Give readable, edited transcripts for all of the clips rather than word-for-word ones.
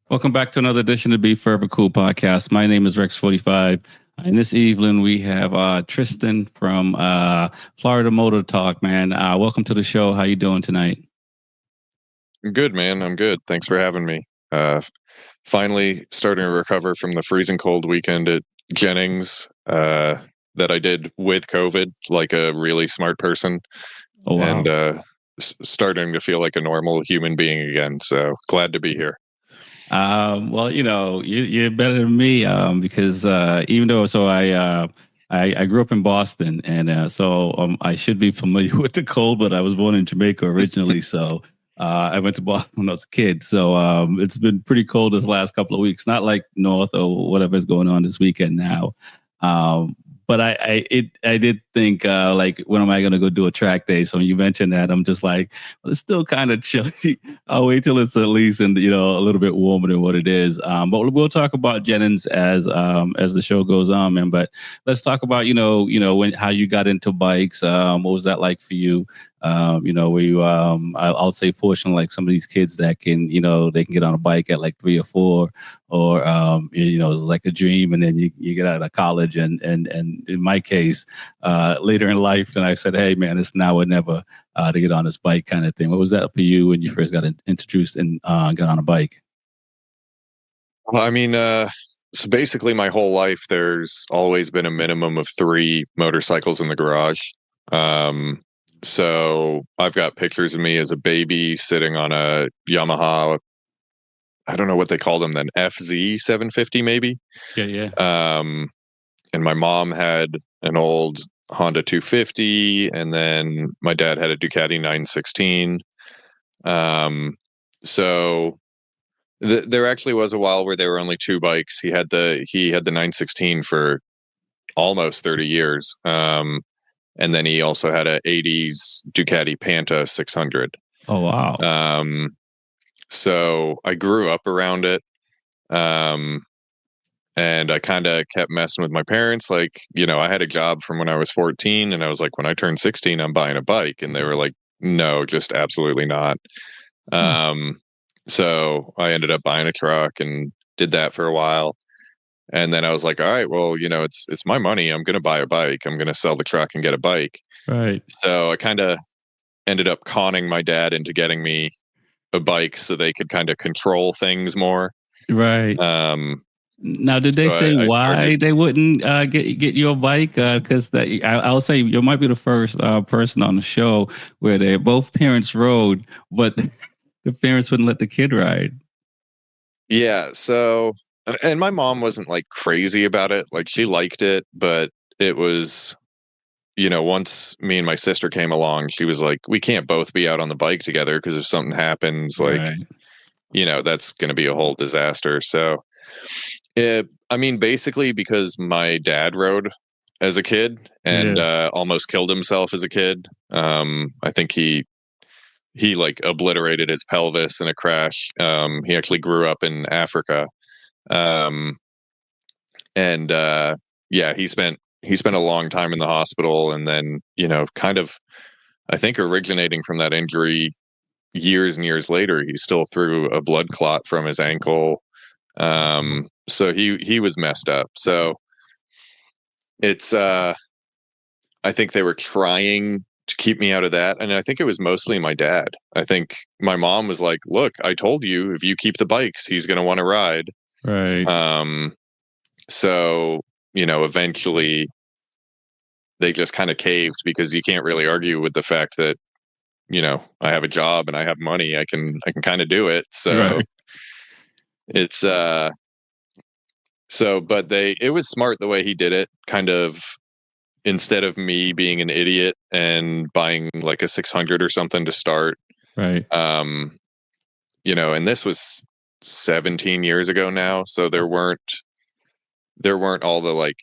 Welcome back to another edition of B4evaKool Podcast. My name is Rex45. And this evening we have Tristan from Florida Moto Talk, man. Welcome to the show. How you doing tonight? Good, man. I'm good. Thanks for having me. Finally starting to recover from the freezing cold weekend at Jennings that I did with COVID, like a really smart person. Oh, wow. And starting to feel like a normal human being again. So glad to be here. Well, you're better than me because even though I grew up in Boston, and so I should be familiar with the cold, but I was born in Jamaica originally, so I went to Boston when I was a kid. So it's been pretty cold this last couple of weeks. Not like north or whatever's going on this weekend now. But I did think like, when am I going to go do a track day? So when you mentioned that, I'm just like, well, it's still kind of chilly. I'll wait till it's at least a little bit warmer than what it is. But we'll talk about Jennings as the show goes on, man. But let's talk about how you got into bikes. What was that like for you? Where you I'll say fortunate, like some of these kids that can they can get on a bike at like 3 or 4, or it's like a dream, and then you get out of college, and in my case later in life, then I said, hey man, it's now or never to get on this bike kind of thing. What was that for you when you first got introduced and got on a bike? Well, I mean, so basically my whole life, there's always been a minimum of 3 motorcycles in the garage. So I've got pictures of me as a baby sitting on a Yamaha. I don't know what they called them then, FZ 750 maybe. Yeah. And my mom had an old Honda 250, and then my dad had a Ducati 916. So there actually was a while where there were only 2 bikes. He had the 916 for almost 30 years. And then he also had a 80s Ducati Panta 600. Oh, wow. So I grew up around it. And I kind of kept messing with my parents. Like, I had a job from when I was 14, and I was like, when I turn 16, I'm buying a bike. And they were like, no, just absolutely not. So I ended up buying a truck and did that for a while. And then I was like, all right, well, it's my money. I'm going to buy a bike. I'm going to sell the truck and get a bike. Right. So I kind of ended up conning my dad into getting me a bike so they could kind of control things more. Right. Now, did they say why they wouldn't get you a bike? Because I'll say you might be the first person on the show where both parents rode, but the parents wouldn't let the kid ride. Yeah. So, and my mom wasn't like crazy about it. Like, she liked it, but it was, once me and my sister came along, she was like, we can't both be out on the bike together, because if something happens, like, right, that's going to be a whole disaster. So, basically because my dad rode as a kid and almost killed himself as a kid. I think he like obliterated his pelvis in a crash. He actually grew up in Africa. And he spent a long time in the hospital, and then, kind of, I think originating from that injury years and years later, he still threw a blood clot from his ankle. So he was messed up. So it's I think they were trying to keep me out of that, and I think it was mostly my dad. I think my mom was like, look, I told you, if you keep the bikes, he's going to want to ride. Right. So, eventually they just kind of caved, because you can't really argue with the fact that, I have a job and I have money. I can kind of do it. So right. It's but it was smart the way he did it, kind of, instead of me being an idiot and buying like a 600 or something to start. Right. And this was 17 years ago now, so there weren't all the like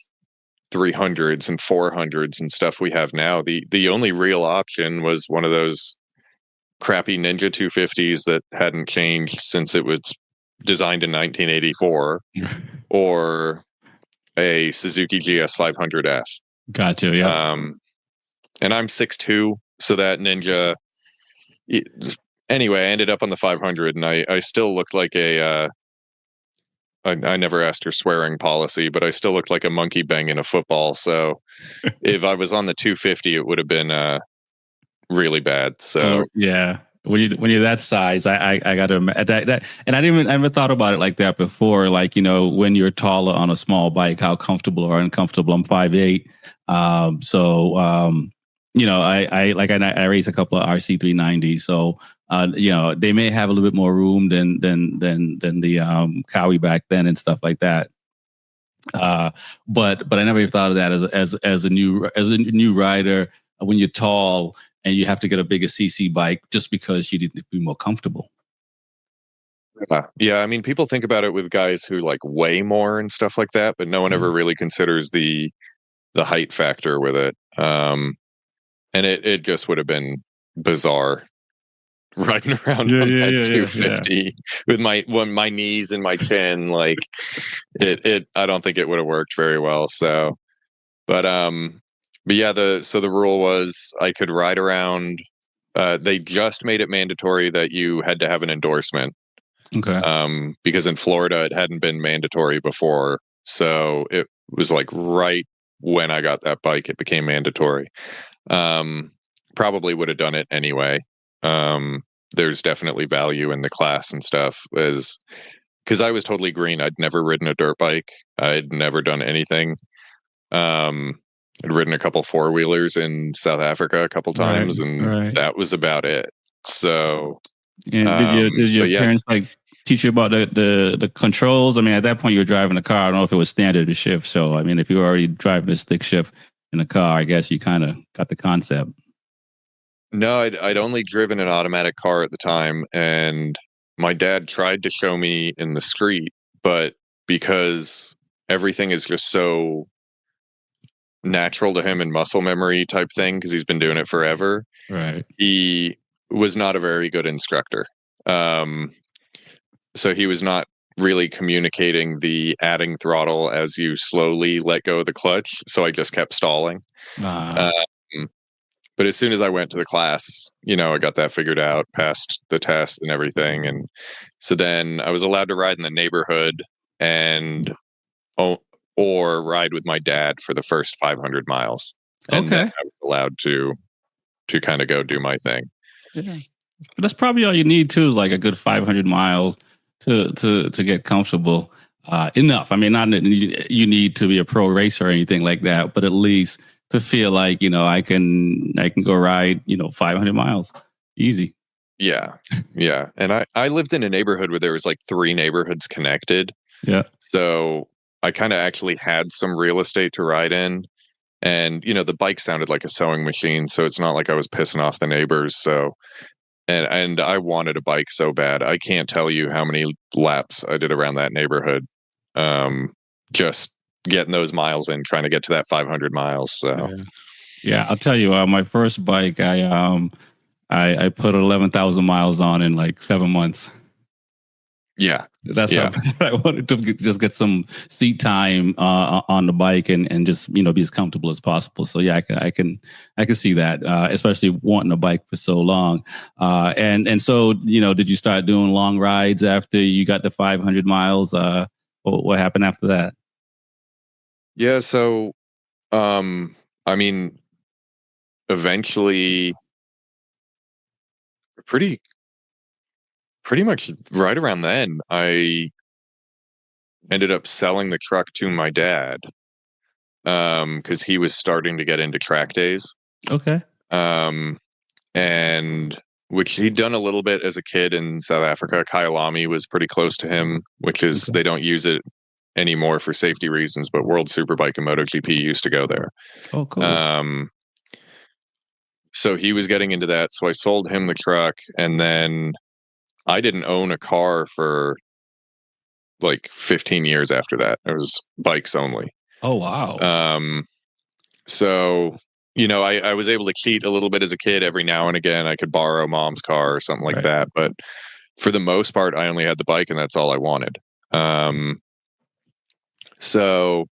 300s and 400s and stuff we have now. The only real option was one of those crappy Ninja 250s that hadn't changed since it was designed in 1984, or a Suzuki GS 500F. Gotcha. Yeah. And I'm 6'2", so that Ninja. Anyway, I ended up on the 500, and I still looked like a I never asked her swearing policy, but I still looked like a monkey banging a football. So if I was on the 250, it would have been really bad. So yeah, when you're that size, I got to that, and I never thought about it like that before. Like, when you're taller on a small bike, how comfortable or uncomfortable. I'm 5'8", I race a couple of RC 390s, so they may have a little bit more room than the Cowie back then and stuff like that. But I never even thought of that as a new rider when you're tall and you have to get a bigger CC bike just because you need to be more comfortable. Yeah, I mean, people think about it with guys who like weigh more and stuff like that, but no one ever really considers the height factor with it. And it just would have been bizarre riding around on that 250 with my knees and my chin. Like it I don't think it would have worked very well. So, but yeah, the rule was I could ride around. They just made it mandatory that you had to have an endorsement. Okay. Because in Florida it hadn't been mandatory before, so it was like right when I got that bike, it became mandatory. Probably would have done it anyway. There's definitely value in the class and stuff, because I was totally green. I'd never ridden a dirt bike. I'd never done anything. I'd ridden a couple four-wheelers in South Africa a couple times, and that was about it. So, did your parents like teach you about the controls? I mean, at that point you were driving a car. I don't know if it was standard or shift. So, I mean, if you were already driving a stick shift in a car, I guess you kind of got the concept. No, I'd only driven an automatic car at the time, and my dad tried to show me in the street, but because everything is just so natural to him and muscle memory type thing, because he's been doing it forever, right? He was not a very good instructor. So he was not really communicating the adding throttle as you slowly let go of the clutch. So I just kept stalling. But as soon as I went to the class, I got that figured out, passed the test and everything. And so then I was allowed to ride in the neighborhood or ride with my dad for the first 500 miles. And then I was allowed to kind of go do my thing. Yeah. But that's probably all you need too, is like a good 500 miles to get comfortable enough. I mean, not that you need to be a pro racer or anything like that, but at least to feel like, I can go ride, 500 miles easy. Yeah. Yeah. And I lived in a neighborhood where there was like 3 neighborhoods connected. Yeah. So I kind of actually had some real estate to ride in. And, the bike sounded like a sewing machine. So it's not like I was pissing off the neighbors. So, and I wanted a bike so bad. I can't tell you how many laps I did around that neighborhood. Just getting those miles in, trying to get to that 500 miles. So, yeah, I'll tell you, my first bike, I put 11,000 miles on in like 7 months. Yeah, that's what I wanted to just get some seat time on the bike and just be as comfortable as possible. So yeah, I can see that, especially wanting a bike for so long. And so did you start doing long rides after you got to 500 miles? What happened after that? Yeah, so I mean, eventually, pretty much right around then, I ended up selling the truck to my dad because he was starting to get into track days. Okay. And which he'd done a little bit as a kid in South Africa. Kyalami was pretty close to him, which is they don't use it anymore for safety reasons, but World Superbike and MotoGP used to go there. Oh, cool. So he was getting into that. So I sold him the truck, and then I didn't own a car for like 15 years after that. It was bikes only. Oh, wow. So, I was able to cheat a little bit as a kid. Every now and again, I could borrow mom's car or something like that. But for the most part, I only had the bike, and that's all I wanted. So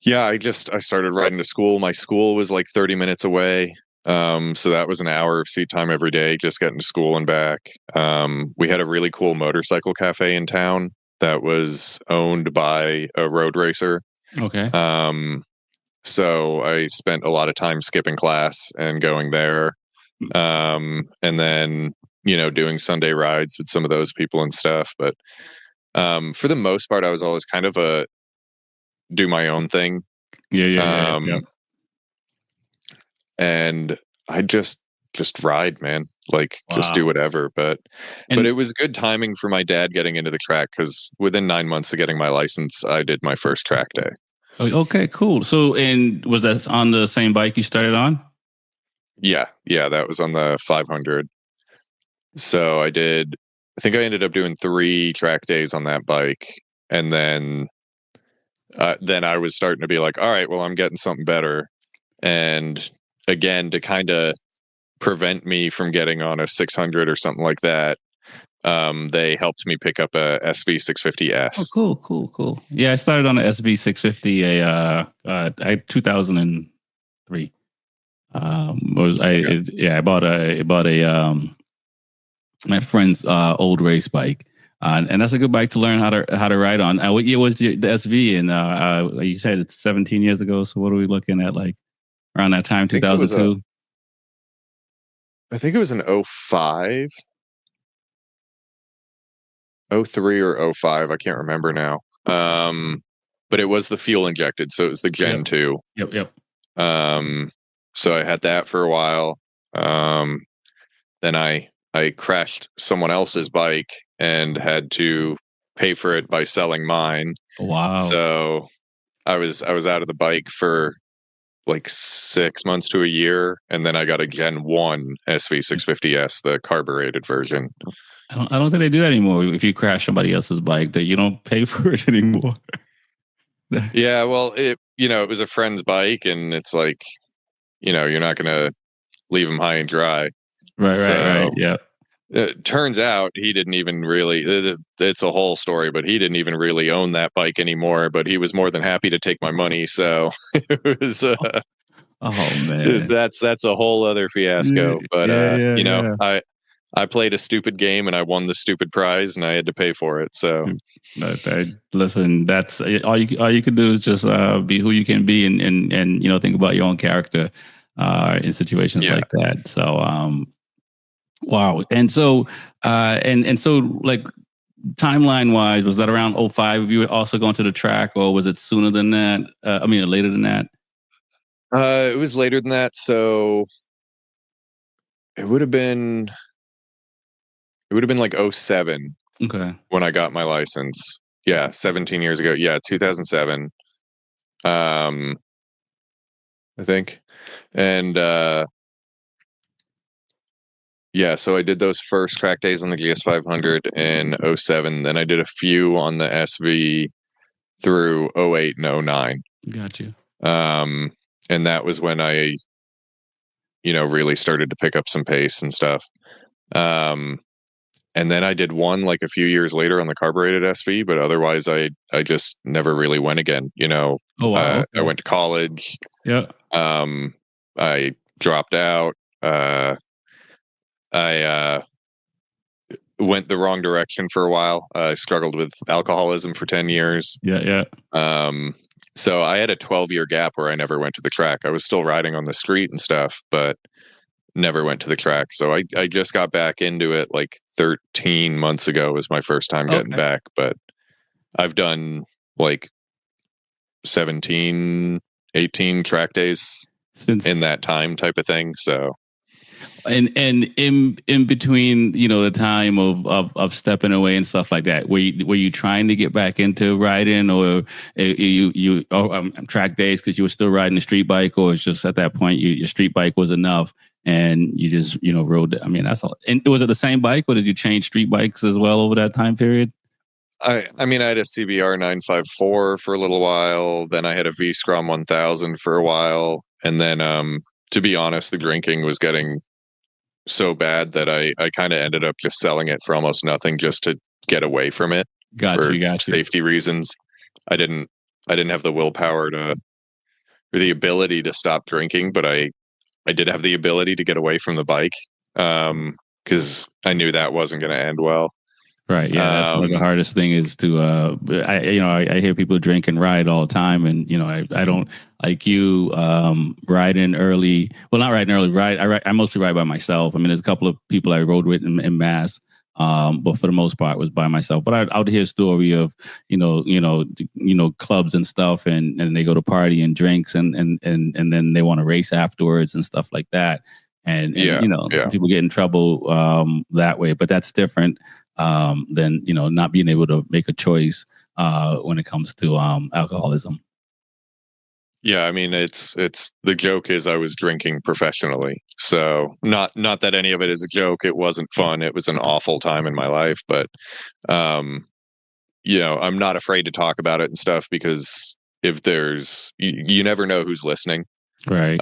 yeah, I started riding to school. My school was like 30 minutes away. So that was an hour of seat time every day, just getting to school and back. We had a really cool motorcycle cafe in town. that was owned by a road racer. Okay. So I spent a lot of time skipping class and going there. And then, doing Sunday rides with some of those people and stuff. But for the most part, I was always kind of a do my own thing. Yeah. And I just ride, man. Like just do Wow. whatever. But it was good timing for my dad getting into the track, because within 9 months of getting my license, I did my first track day. Okay, cool. So, and was that on the same bike you started on? Yeah, that was on the 500. So I think I ended up doing 3 track days on that bike, and then I was starting to be like, all right, well, I'm getting something better. And again, to kind of prevent me from getting on a 600 or something like that, they helped me pick up a SV650S. Oh, cool. Yeah, I started on the SV650 I 2003. I bought a my friend's old race bike. And that's a good bike to learn how to ride on. What year was the SV? And you said it's 17 years ago. So what are we looking at? Like around that time, 2002? I think it was an 05, 03 or 05. I can't remember now. But it was the fuel injected, so it was the Gen 2. Yep. So I had that for a while. Then I crashed someone else's bike and had to pay for it by selling mine. Wow. So I was out of the bike for like 6 months to a year, and then I got a Gen 1 SV650S, the carbureted version. I don't think they do that anymore. If you crash somebody else's bike, that you don't pay for it anymore. Yeah, well, it was a friend's bike, and it's like, you're not gonna leave him high and dry. Right. Yeah. It turns out he didn't even really, it's a whole story, but he didn't even really own that bike anymore, but he was more than happy to take my money. So it was, oh man, that's a whole other fiasco. But, yeah. I played a stupid game and I won the stupid prize and I had to pay for it. So listen, that's all you can do is just be who you can be and think about your own character in situations like that. So, wow. And so, and so like timeline wise, was that around 05? You were also going to the track, or was it sooner than that? Later than that? It was later than that. So it would have been like 07. Okay. When I got my license. Yeah. 17 years ago. Yeah. 2007. I think. And, yeah, so I did those first track days on the GS500 in 07. Then I did a few on the SV through 08 and 09. Got you. And that was when I, really started to pick up some pace and stuff. And then I did one like a few years later on the carbureted SV, but otherwise I just never really went again. Oh, wow. I went to college. Yeah. I dropped out. I went the wrong direction for a while. I struggled with alcoholism for 10 years. Yeah. So I had a 12-year gap where I never went to the track. I was still riding on the street and stuff, but never went to the track. So I just got back into it like 13 months ago was my first time getting back. But I've done like 17, 18 track days in that time type of thing. So and in between, the time of stepping away and stuff like that, were you trying to get back into riding, or you track days because you were still riding a street bike, or it's just at that point your street bike was enough and you just rode it? I mean, that's all. And was it the same bike, or did you change street bikes as well over that time period? I had a CBR 954 for a little while. Then I had a V-Scrum 1000 for a while. And then, to be honest, the drinking was getting so bad that I kind of ended up just selling it for almost nothing just to get away from it. Got you. Safety reasons. I didn't have the willpower or the ability to stop drinking, but I did have the ability to get away from the bike, because I knew that wasn't going to end well. Right. Yeah. That's one of the Um, hardest thing is to, I hear people drink and ride all the time. And, I don't like you, ride in early. Well, not riding early, I mostly ride by myself. I mean, there's a couple of people I rode with in Mass. But for the most part was by myself. But I would hear a story of, clubs and stuff and they go to party and drinks and then they want to race afterwards and stuff like that. And yeah, some people get in trouble that way, but that's different than not being able to make a choice when it comes to alcoholism. yeah. I mean, it's the joke is I was drinking professionally, so not that any of it is a joke. It wasn't fun. It was an awful time in my life, but um, I'm not afraid to talk about it and stuff because if there's you never know who's listening, Right.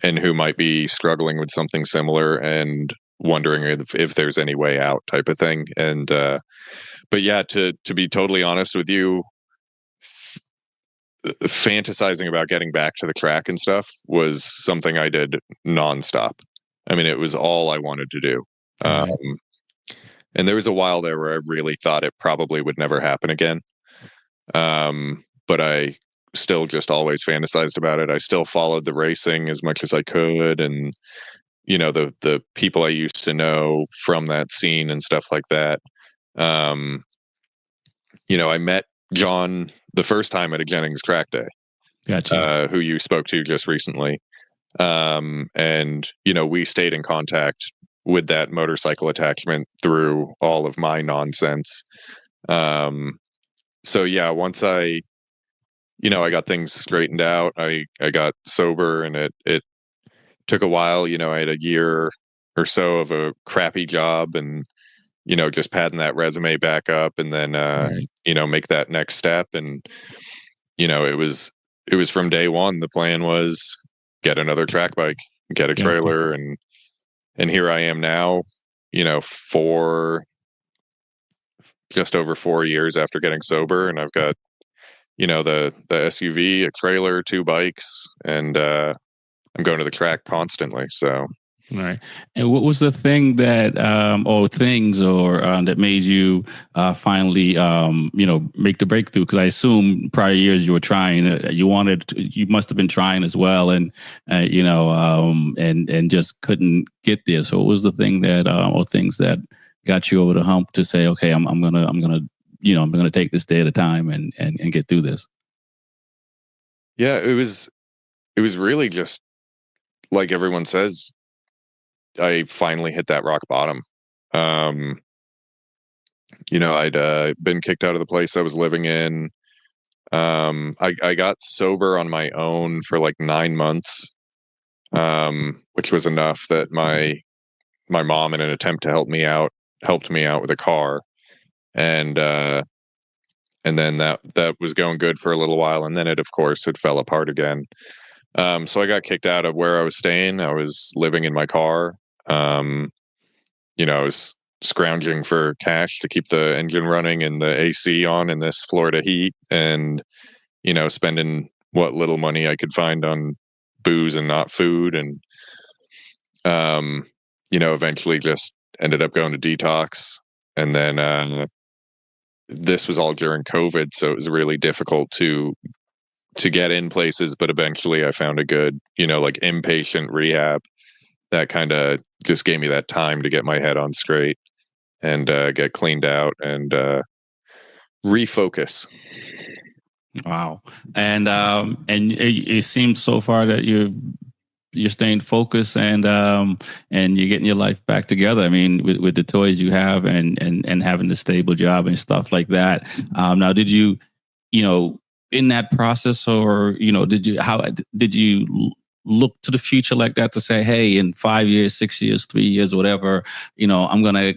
And who might be struggling with something similar and wondering if there's any way out type of thing. And but yeah, to be totally honest with you, fantasizing about getting back to the track and stuff was something I did nonstop. I mean, it was all I wanted to do. Right. And there was a while there where I really thought it probably would never happen again. But I still just always fantasized about it. I still followed the racing as much as I could, and the people I used to know from that scene and stuff like that. Um, I met John the first time at a Jennings track day, Gotcha. who you spoke to just recently. And we stayed in contact with that motorcycle attachment through all of my nonsense. So yeah, once I got things straightened out, I got sober, and it took a while. I had a year or so of a crappy job, and just padding that resume back up, and then Right. make that next step. And it was from day one. The plan was get another track bike, get a Gotcha. trailer, and here I am now. For just over 4 years after getting sober, and I've got the SUV, a trailer, two bikes, and I'm going to the track constantly. So Right. And what was the thing that, or things, or that made you finally, make the breakthrough? Because I assume prior years you were trying, you must have been trying as well, and and just couldn't get there. So what was the thing that, or things that got you over the hump to say, okay, I'm gonna take this day at a time and get through this? yeah, it was really just like everyone says. I finally hit that rock bottom. Um, I'd been kicked out of the place I was living in. I got sober on my own for like 9 months, which was enough that my mom, in an attempt to help me out, helped me out with a car, and and then that was going good for a little while, and then of course it fell apart again. So I got kicked out of where I was staying. I was living in my car. Um, I was scrounging for cash to keep the engine running and the AC on in this Florida heat, and spending what little money I could find on booze and not food, and um, eventually just ended up going to detox, and then this was all during COVID, so it was really difficult to get in places, but eventually I found a good, like inpatient rehab that kind of just gave me that time to get my head on straight and get cleaned out and refocus. Wow. And it seems so far that you're staying focused and you're getting your life back together. I mean, with the toys you have and having the stable job and stuff like that. Now, did you, in that process, or how did you look to the future like that to say, hey, in 5 years, 6 years, 3 years, whatever, I'm gonna,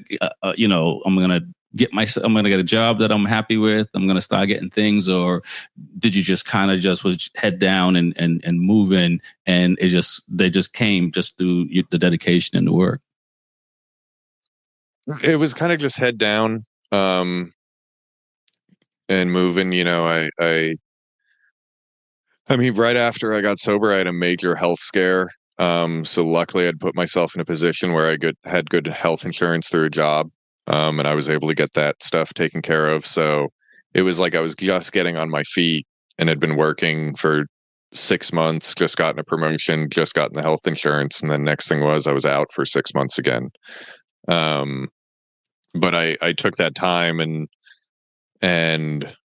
I'm gonna get a job that I'm happy with. I'm gonna start getting things, or did you just kind of just was head down and moving, and they just came just through the dedication and the work? It was kind of just head down, and moving. I mean, right after I got sober, I had a major health scare. So luckily, I'd put myself in a position where I had good health insurance through a job. and I was able to get that stuff taken care of. So it was like I was just getting on my feet and had been working for 6 months, just gotten a promotion, just gotten the health insurance, and then next thing was I was out for 6 months again. But I took that time and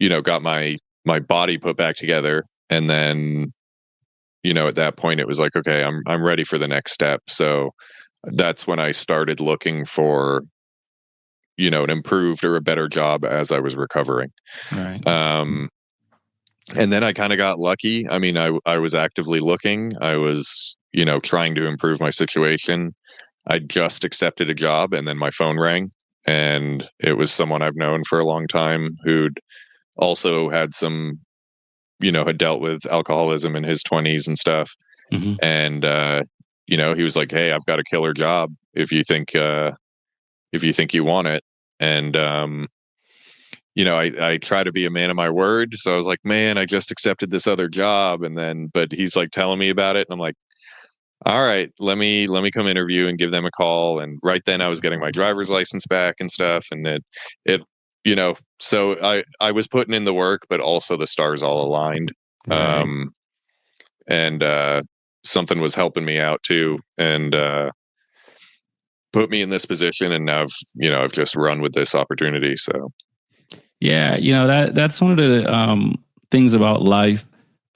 got my body put back together, and then at that point it was like, okay, I'm ready for the next step. So that's when I started looking for an improved or a better job as I was recovering. Right. And then I kind of got lucky. I mean, I was actively looking. I was trying to improve my situation. I just accepted a job, and then my phone rang, and it was someone I've known for a long time who'd also had some had dealt with alcoholism in his 20s and stuff. Mm-hmm. And he was like, "Hey, I've got a killer job if you think you want it." And I try to be a man of my word, so I was like, "Man, I just accepted this other job," but he's like telling me about it, and I'm like, "All right, let me come interview and give them a call." And right then I was getting my driver's license back and stuff, and it so I was putting in the work, but also the stars all aligned. Right. And something was helping me out too, and put me in this position, and now I've just run with this opportunity. So yeah, that's one of the things about life.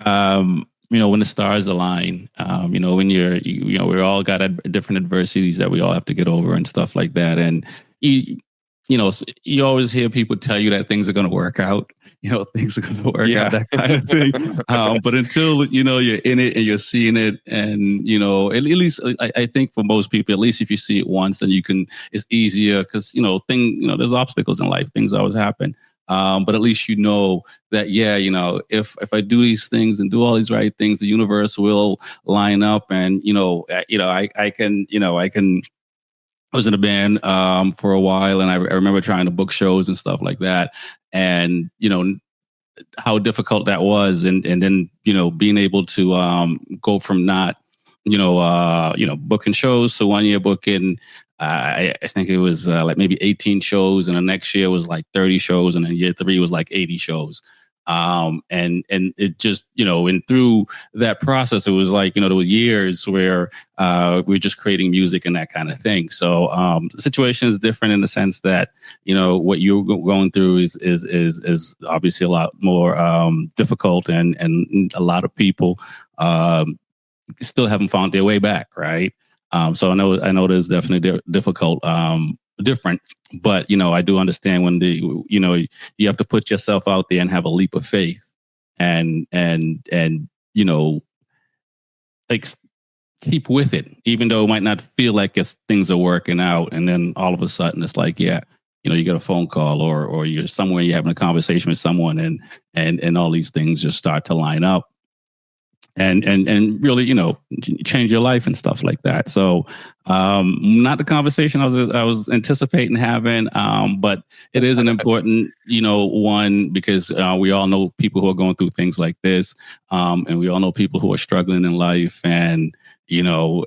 When the stars align, when we all got different adversities that we all have to get over and stuff like that. And you always hear people tell you that things are going to work out, things are going to work out, that kind of thing. But until, you're in it and you're seeing it, and, at least I think for most people, at least if you see it once, then it's easier because, there's obstacles in life, things always happen. But at least that, if I do these things and do all these right things, the universe will line up, and I was in a band for a while, and I remember trying to book shows and stuff like that, and how difficult that was, and then being able to go from not booking shows to 1 year booking. I think it was like maybe 18 shows, and the next year was like 30 shows, and then year 3 was like 80 shows. And it just, and through that process, it was like, there were years where we were just creating music and that kind of thing. So the situation is different in the sense that, what you're going through is obviously a lot more difficult, and a lot of people still haven't found their way back, right? So I know there's definitely difficult, different, but I do understand when you have to put yourself out there and have a leap of faith, and like keep with it, even though it might not feel like things are working out, and then all of a sudden it's like, you get a phone call, or you're somewhere, you're having a conversation with someone, and all these things just start to line up. And really, change your life and stuff like that. So, not the conversation I was anticipating having, but it is an important, one, because we all know people who are going through things like this, and we all know people who are struggling in life, and for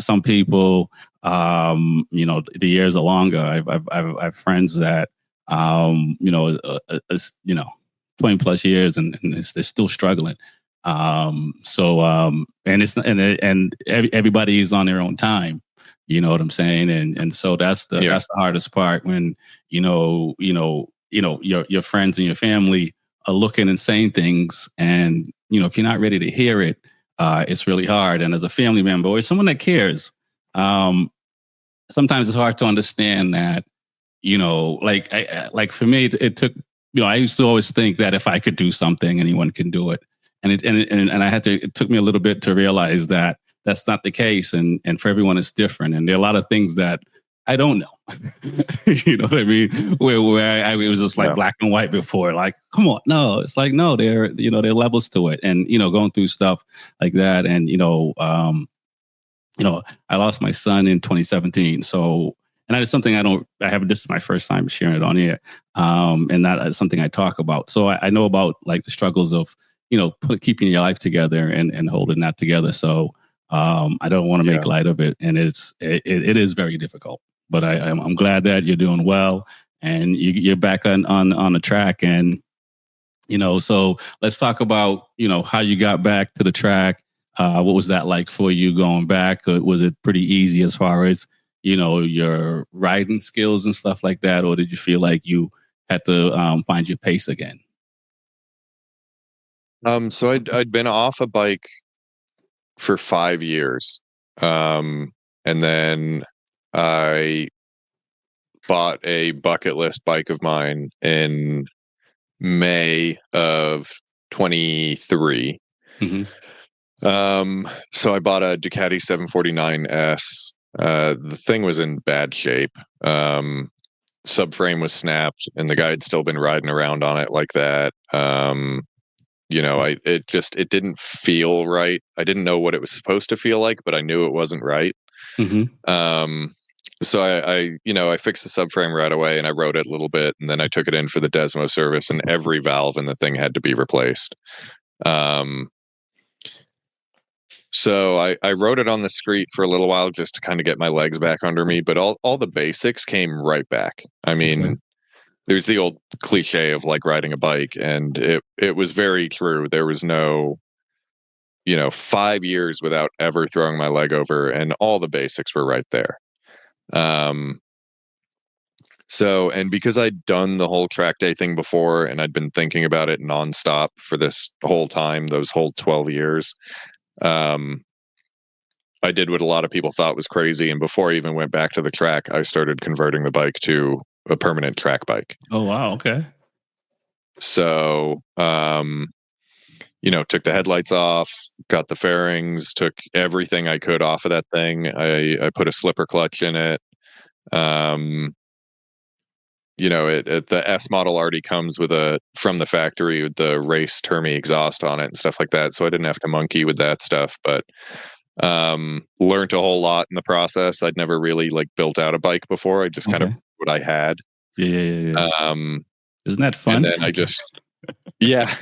some people, the years are longer. I've friends that, 20 plus years, and they're still struggling. And everybody is on their own time, you know what I'm saying? And so that's the hardest part, when, your friends and your family are looking and saying things, and, if you're not ready to hear it, it's really hard. And as a family member or someone that cares, sometimes it's hard to understand that, like for me, it took, I used to always think that if I could do something, anyone can do it. And it took me a little bit to realize that that's not the case. And for everyone, it's different. And there are a lot of things that I don't know. You know what I mean? Where it was just like black and white before. Like, come on, no. It's like, no, there are levels to it. And going through stuff like that. And I lost my son in 2017. So, and that is something this is my first time sharing it on here. And that is something I talk about. So I know about like the struggles of keeping your life together and holding that together. So I don't want to make light of it, and it is very difficult. but I'm glad that you're doing well and you're back on the track. And so let's talk about how you got back to the track. What was that like for you going back? Was it pretty easy as far as your riding skills and stuff like that, or did you feel like you had to find your pace again? So I'd been off a bike for 5 years. And then I bought a bucket list bike of mine in May of 23. So I bought a Ducati 749S. The thing was in bad shape. Subframe was snapped, and the guy had still been riding around on it like that. It didn't feel right. I didn't know what it was supposed to feel like, but I knew it wasn't right. So I fixed the subframe right away, and I rode it a little bit, and then I took it in for the Desmo service, and every valve in the thing had to be replaced. So I rode it on the street for a little while just to kind of get my legs back under me, but all the basics came right back. I mean, there's the old cliche of like riding a bike, and it was very true. There was no 5 years without ever throwing my leg over, and all the basics were right there. And because I'd done the whole track day thing before, and I'd been thinking about it nonstop for this whole time, those whole 12 years, I did what a lot of people thought was crazy. And before I even went back to the track, I started converting the bike to a permanent track bike. Oh, wow. Okay. So, took the headlights off, got the fairings, took everything I could off of that thing. I put a slipper clutch in it. The S model already comes with from the factory with the race Termi exhaust on it and stuff like that. So I didn't have to monkey with that stuff, but learned a whole lot in the process. I'd never really built out a bike before. I just kind of what I had. Yeah. Isn't that fun? And then I just, yeah,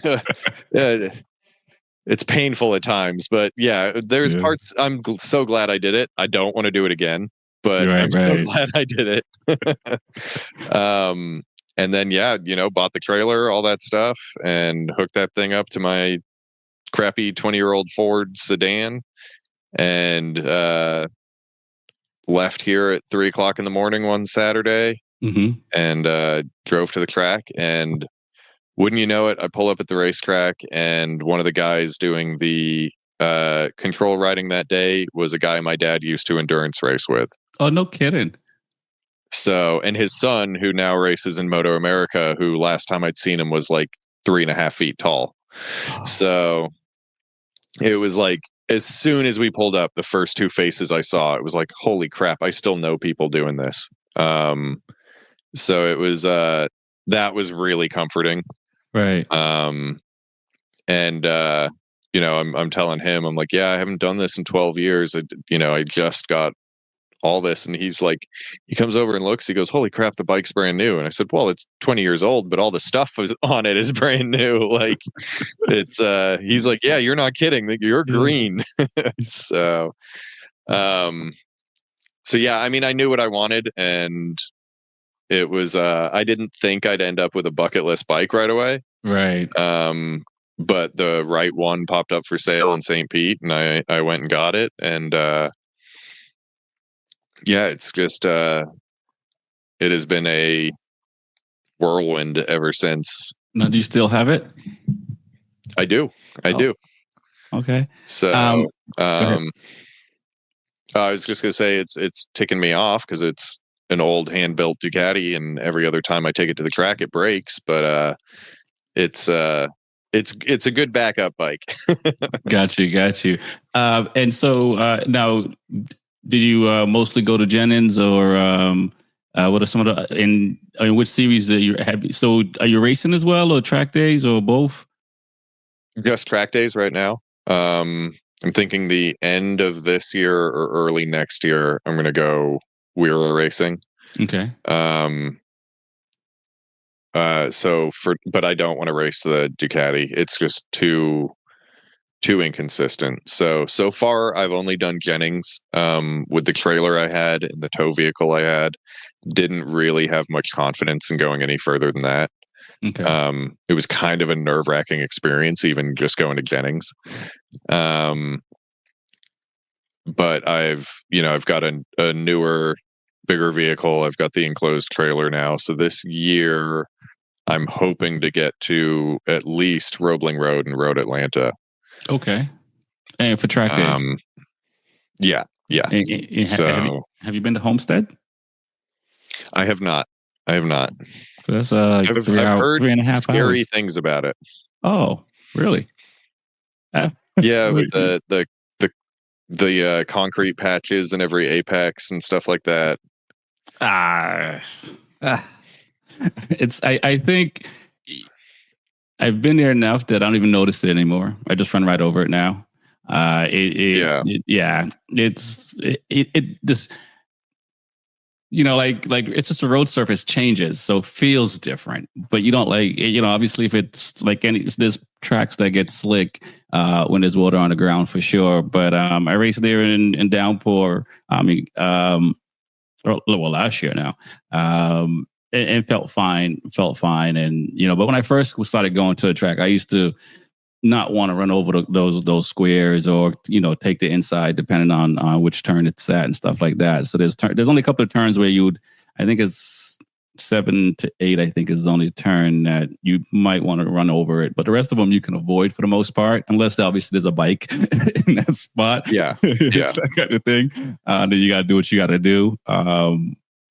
it's painful at times, but yeah, there's parts. I'm so glad I did it. I don't want to do it again, but I'm so glad I did it. And then, bought the trailer, all that stuff, and hooked that thing up to my crappy 20-year-old Ford sedan, and left here at 3:00 in the morning one Saturday, and drove to the track. And wouldn't you know it, I pull up at the racetrack, and one of the guys doing the control riding that day was a guy my dad used to endurance race with. Oh, no kidding. So, and his son, who now races in Moto America, who last time I'd seen him was 3.5 feet tall. Oh. So it was as soon as we pulled up, the first two faces I saw, it was holy crap, I still know people doing this. So it was, that was really comforting. Right. I'm telling him, I'm like, yeah, I haven't done this in 12 years. I just got all this. And he comes over and looks, he goes, holy crap, the bike's brand new. And I said, well, it's 20 years old, but all the stuff on it is brand new. It's, he's like, yeah, you're not kidding. You're green. So yeah, I mean, I knew what I wanted, and it was, I didn't think I'd end up with a bucket list bike right away. Right. But the right one popped up for sale in St. Pete, and I went and got it. And, yeah, it's just, it has been a whirlwind ever since. Now, do you still have it? I do. I do. Okay. So, I was just gonna say it's ticking me off because it's an old hand-built Ducati, and every other time I take it to the track, it breaks. But it's a good backup bike. Got you. And so now, did you mostly go to Jennings, or what are some of the in which series that you have? So are you racing as well, or track days, or both? Just track days right now. I'm thinking the end of this year or early next year, I'm going to go Wheeler racing. Okay. But I don't want to race the Ducati. It's just too too inconsistent. So far I've only done Jennings with the trailer I had and the tow vehicle I had. Didn't really have much confidence in going any further than that. Okay. It was kind of a nerve-wracking experience, even just going to Jennings. But I've got a newer, bigger vehicle. I've got the enclosed trailer now. So this year I'm hoping to get to at least Roebling Road and Road Atlanta. Okay. And for track days. Yeah. So have you been to Homestead? I have not. That's I've heard 3.5 scary hours. things about it. Oh, really? Yeah, with the concrete patches and every apex and stuff like that. I think I've been there enough that I don't even notice it anymore. I just run right over it now. This, like it's just the road surface changes, so it feels different. But you don't obviously if it's like there's tracks that get slick when there's water on the ground for sure. But I raced there in downpour. Last year now. And felt fine. And, but when I first started going to the track, I used to not want to run over those squares or, take the inside depending on which turn it's at and stuff like that. So there's only a couple of turns where I think it's 7 to 8, I think is the only turn that you might want to run over it. But the rest of them you can avoid for the most part, unless obviously there's a bike in that spot. Yeah. That kind of thing. Then you got to do what you got to do.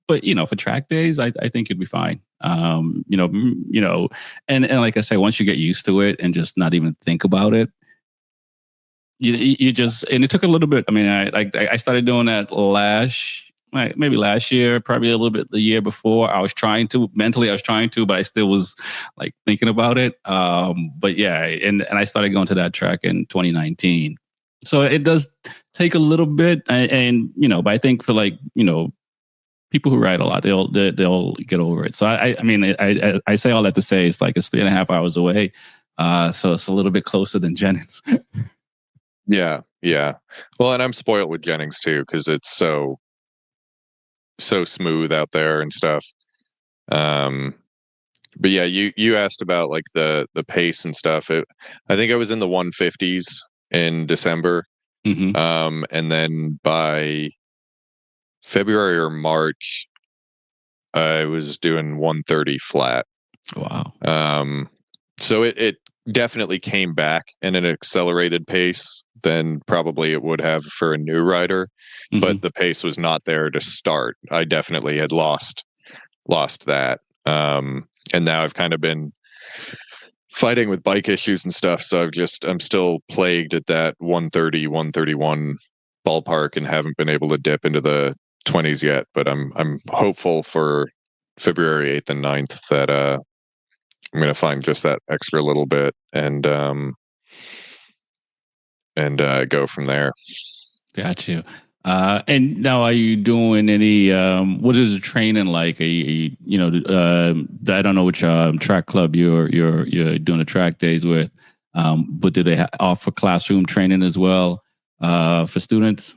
But for track days, I think you'd be fine. And like I say, once you get used to it and just not even think about it, you just, and it took a little bit. I mean, I started doing that maybe last year, probably a little bit the year before. I was trying to, but I still was like thinking about it. But yeah, and I started going to that track in 2019. So it does take a little bit, and but I think for people who ride a lot, they'll get over it. So I say all that to say it's 3.5 hours away. So it's a little bit closer than Jennings. Yeah. Well, and I'm spoiled with Jennings too, because it's so smooth out there and stuff. But yeah, you asked about like the pace and stuff. I think I was in the 150s in December. Mm-hmm. And then by February or March, I was doing 130 flat. Wow. So it definitely came back in an accelerated pace than probably it would have for a new rider, but the pace was not there to start. I definitely had lost that. And now I've kind of been fighting with bike issues and stuff. So I'm still plagued at that 130, 131 ballpark and haven't been able to dip into the 20s yet, but I'm hopeful for February 8th and 9th that I'm going to find just that extra little bit and go from there. Got you. And now, are you doing any? What is the training like? Are you I don't know which track club you're doing the track days with, but do they offer classroom training as well for students?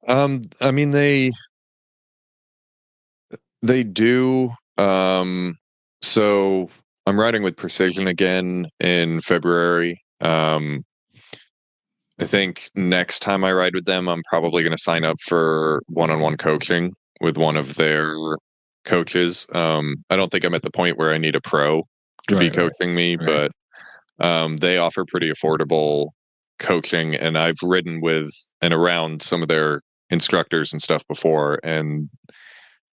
I mean they do. So I'm riding with Precision again in February. I think next time I ride with them, I'm probably going to sign up for one-on-one coaching with one of their coaches. I don't think I'm at the point where I need a pro to be coaching me, but they offer pretty affordable coaching, and I've ridden with and around some of their instructors and stuff before, and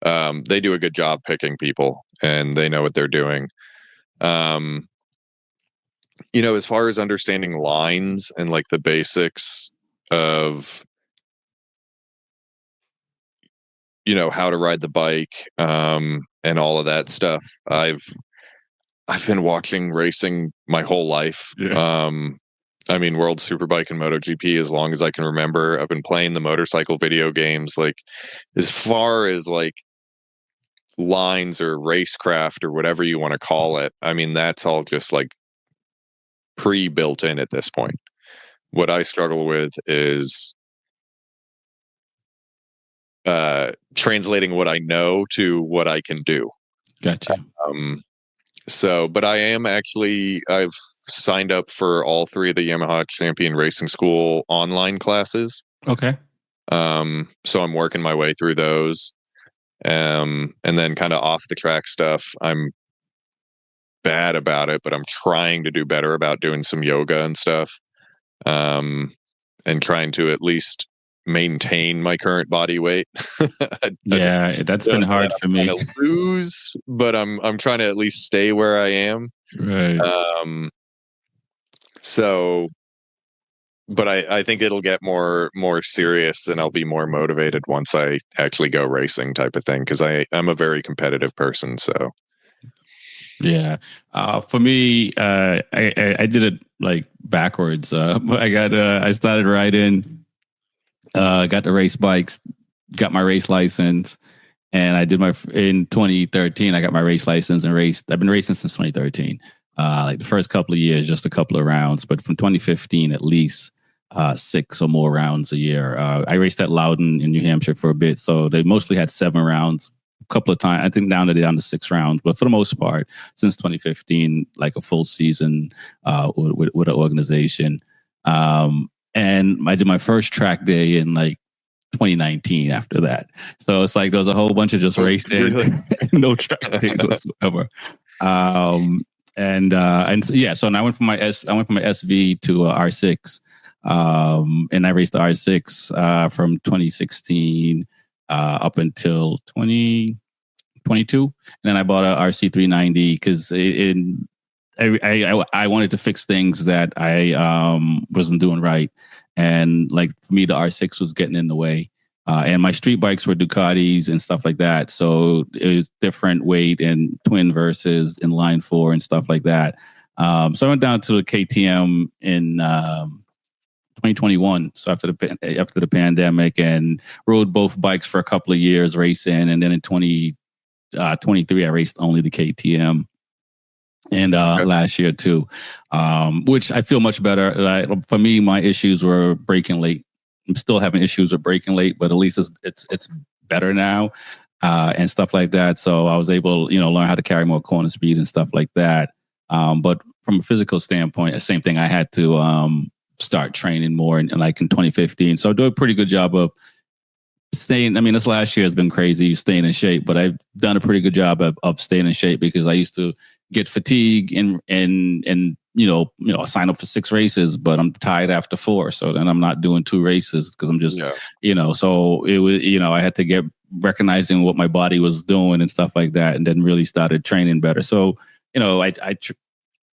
they do a good job picking people, and they know what they're doing. As far as understanding lines and like the basics of how to ride the bike and all of that stuff, I've been watching racing my whole life. World Superbike and MotoGP as long as I can remember. I've been playing the motorcycle video games. Like, as far as like lines or racecraft or whatever you want to call it, that's all just like pre-built in at this point. What I struggle with is translating what I know to what I can do. Gotcha. But I've signed up for all 3 of the Yamaha Champion Racing School online classes. Okay. So I'm working my way through those. And then kind of off the track stuff, I'm bad about it, but I'm trying to do better about doing some yoga and stuff. And trying to at least maintain my current body weight. Yeah, that's been hard for me. To lose, but I'm trying to at least stay where I am. Right. But I think it'll get more serious, and I'll be more motivated once I actually go racing, type of thing, because I'm a very competitive person. So yeah, for me, I did it like backwards. I started riding, got the race bikes, got my race license, and I did in 2013. I got my race license and raced. I've been racing since 2013. Like the first couple of years, just a couple of rounds, but from 2015 at least. 6 or more rounds a year. I raced at Loudon in New Hampshire for a bit, so they mostly had 7 rounds. A couple of times, I think now they're down to 6 rounds, but for the most part, since 2015, like a full season with an organization. And I did my first track day in like 2019 after that. So it's like there was a whole bunch of just racing, no track days whatsoever. So now I went from my SV to R6. And I raced the R6 from 2016 up until 2022, and then I bought a RC390 because I wanted to fix things that I wasn't doing right, and like for me the R6 was getting in the way, and my street bikes were Ducatis and stuff like that, so it was different weight and twin versus in line 4 and stuff like that. So I went down to the KTM in 2021, so after the pandemic, and rode both bikes for a couple of years racing, and then in 2023 I raced only the KTM, and last year too, which I feel much better. For me, my issues were braking late. I'm still having issues with braking late, but at least it's better now, and stuff like that. So I was able, learn how to carry more corner speed and stuff like that. But from a physical standpoint, the same thing. I had to start training more in 2015. So I do a pretty good job of staying. I mean, this last year has been crazy staying in shape, but I've done a pretty good job of staying in shape because I used to get fatigue and sign up for 6 races, but I'm tired after 4. So then I'm not doing 2 races because I'm just, so it was, I had to get recognizing what my body was doing and stuff like that. And then really started training better. So,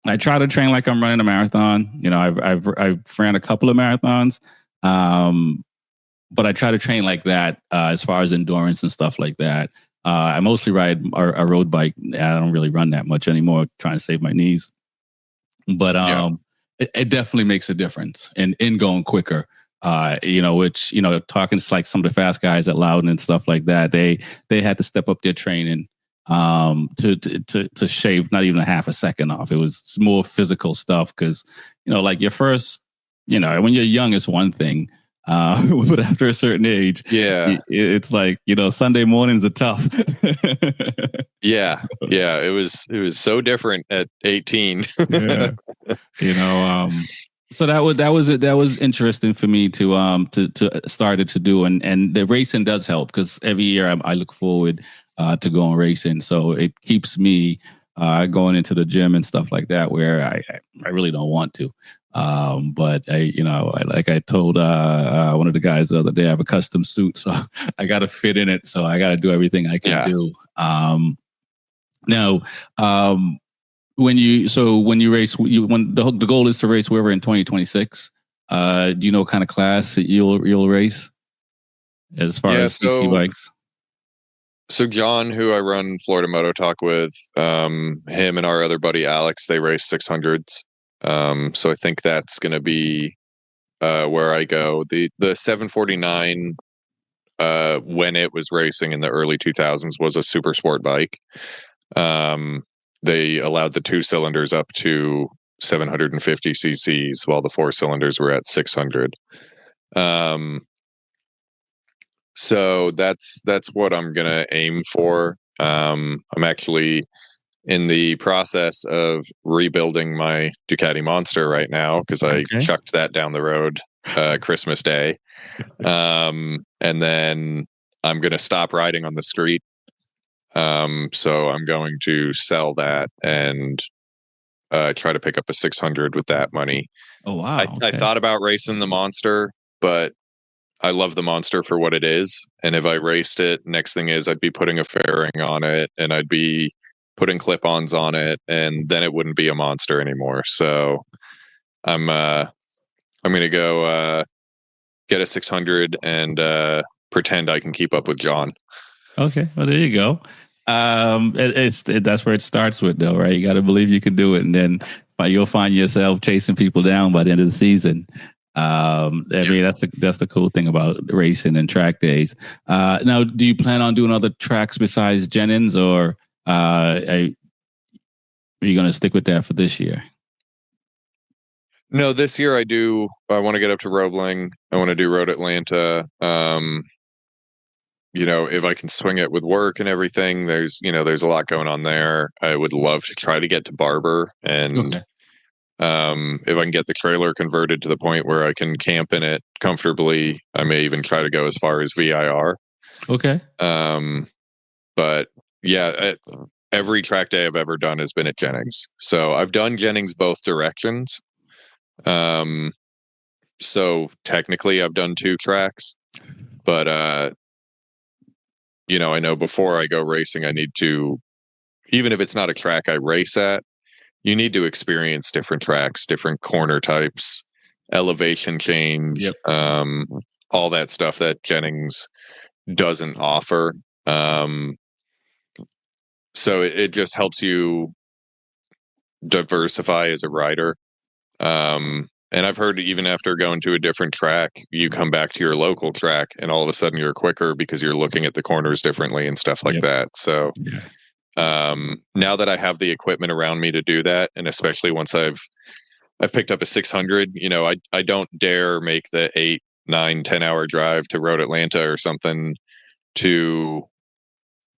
I try to train like I'm running a marathon. I've ran a couple of marathons, but I try to train like that as far as endurance and stuff like that. I mostly ride a road bike. I don't really run that much anymore, trying to save my knees. But it definitely makes a difference in going quicker. Which talking to like some of the fast guys at Loudon and stuff like that, they had to step up their training to shave not even a half a second off. It was more physical stuff because like your first, when you're young it's one thing, but after a certain age, it's like Sunday mornings are tough. It was so different at 18. So that was interesting for me to started to do, and the racing does help because every year I look forward to going racing, so it keeps me going into the gym and stuff like that where I really don't want to, but I told one of the guys the other day, I have a custom suit, so I got to fit in it, so I got to do everything I can do. Now, when you race, when the goal is to race wherever in 2026, do you know what kind of class that you'll race as far as CC bikes? So John, who I run Florida Moto Talk with, him and our other buddy Alex, they race 600s. So I think that's going to be where I go. The 749, when it was racing in the early 2000s, was a super sport bike. They allowed the 2 cylinders up to 750 cc's, while the 4 cylinders were at 600. So that's what I'm gonna aim for. I'm actually in the process of rebuilding my Ducati Monster right now because I chucked that down the road Christmas Day. And then I'm going to stop riding on the street. So I'm going to sell that and try to pick up a 600 with that money. Oh, wow. I thought about racing the Monster, but I love the Monster for what it is. And if I raced it, next thing is I'd be putting a fairing on it and I'd be putting clip-ons on it, and then it wouldn't be a Monster anymore. So I'm going to go get a 600 and pretend I can keep up with John. Okay, well there you go. That's where it starts with, though, right? You got to believe you can do it, and then you'll find yourself chasing people down by the end of the season. I mean, that's the cool thing about racing and track days. Now, do you plan on doing other tracks besides Jennings, or are you going to stick with that for this year? No, this year I want to get up to Roebling. I want to do Road Atlanta. If I can swing it with work and everything, there's a lot going on there. I would love to try to get to Barber, and if I can get the trailer converted to the point where I can camp in it comfortably, I may even try to go as far as VIR. Okay. But yeah, every track day I've ever done has been at Jennings. So I've done Jennings both directions. So technically I've done 2 tracks, but I know before I go racing, I need to, even if it's not a track I race at, you need to experience different tracks, different corner types, elevation change, all that stuff that Jennings doesn't offer. So it just helps you diversify as a rider. And I've heard even after going to a different track, you come back to your local track and all of a sudden you're quicker because you're looking at the corners differently and stuff like that. So now that I have the equipment around me to do that, and especially once I've picked up a 600, I don't dare make the 8, 9, 10 hour drive to Road Atlanta or something to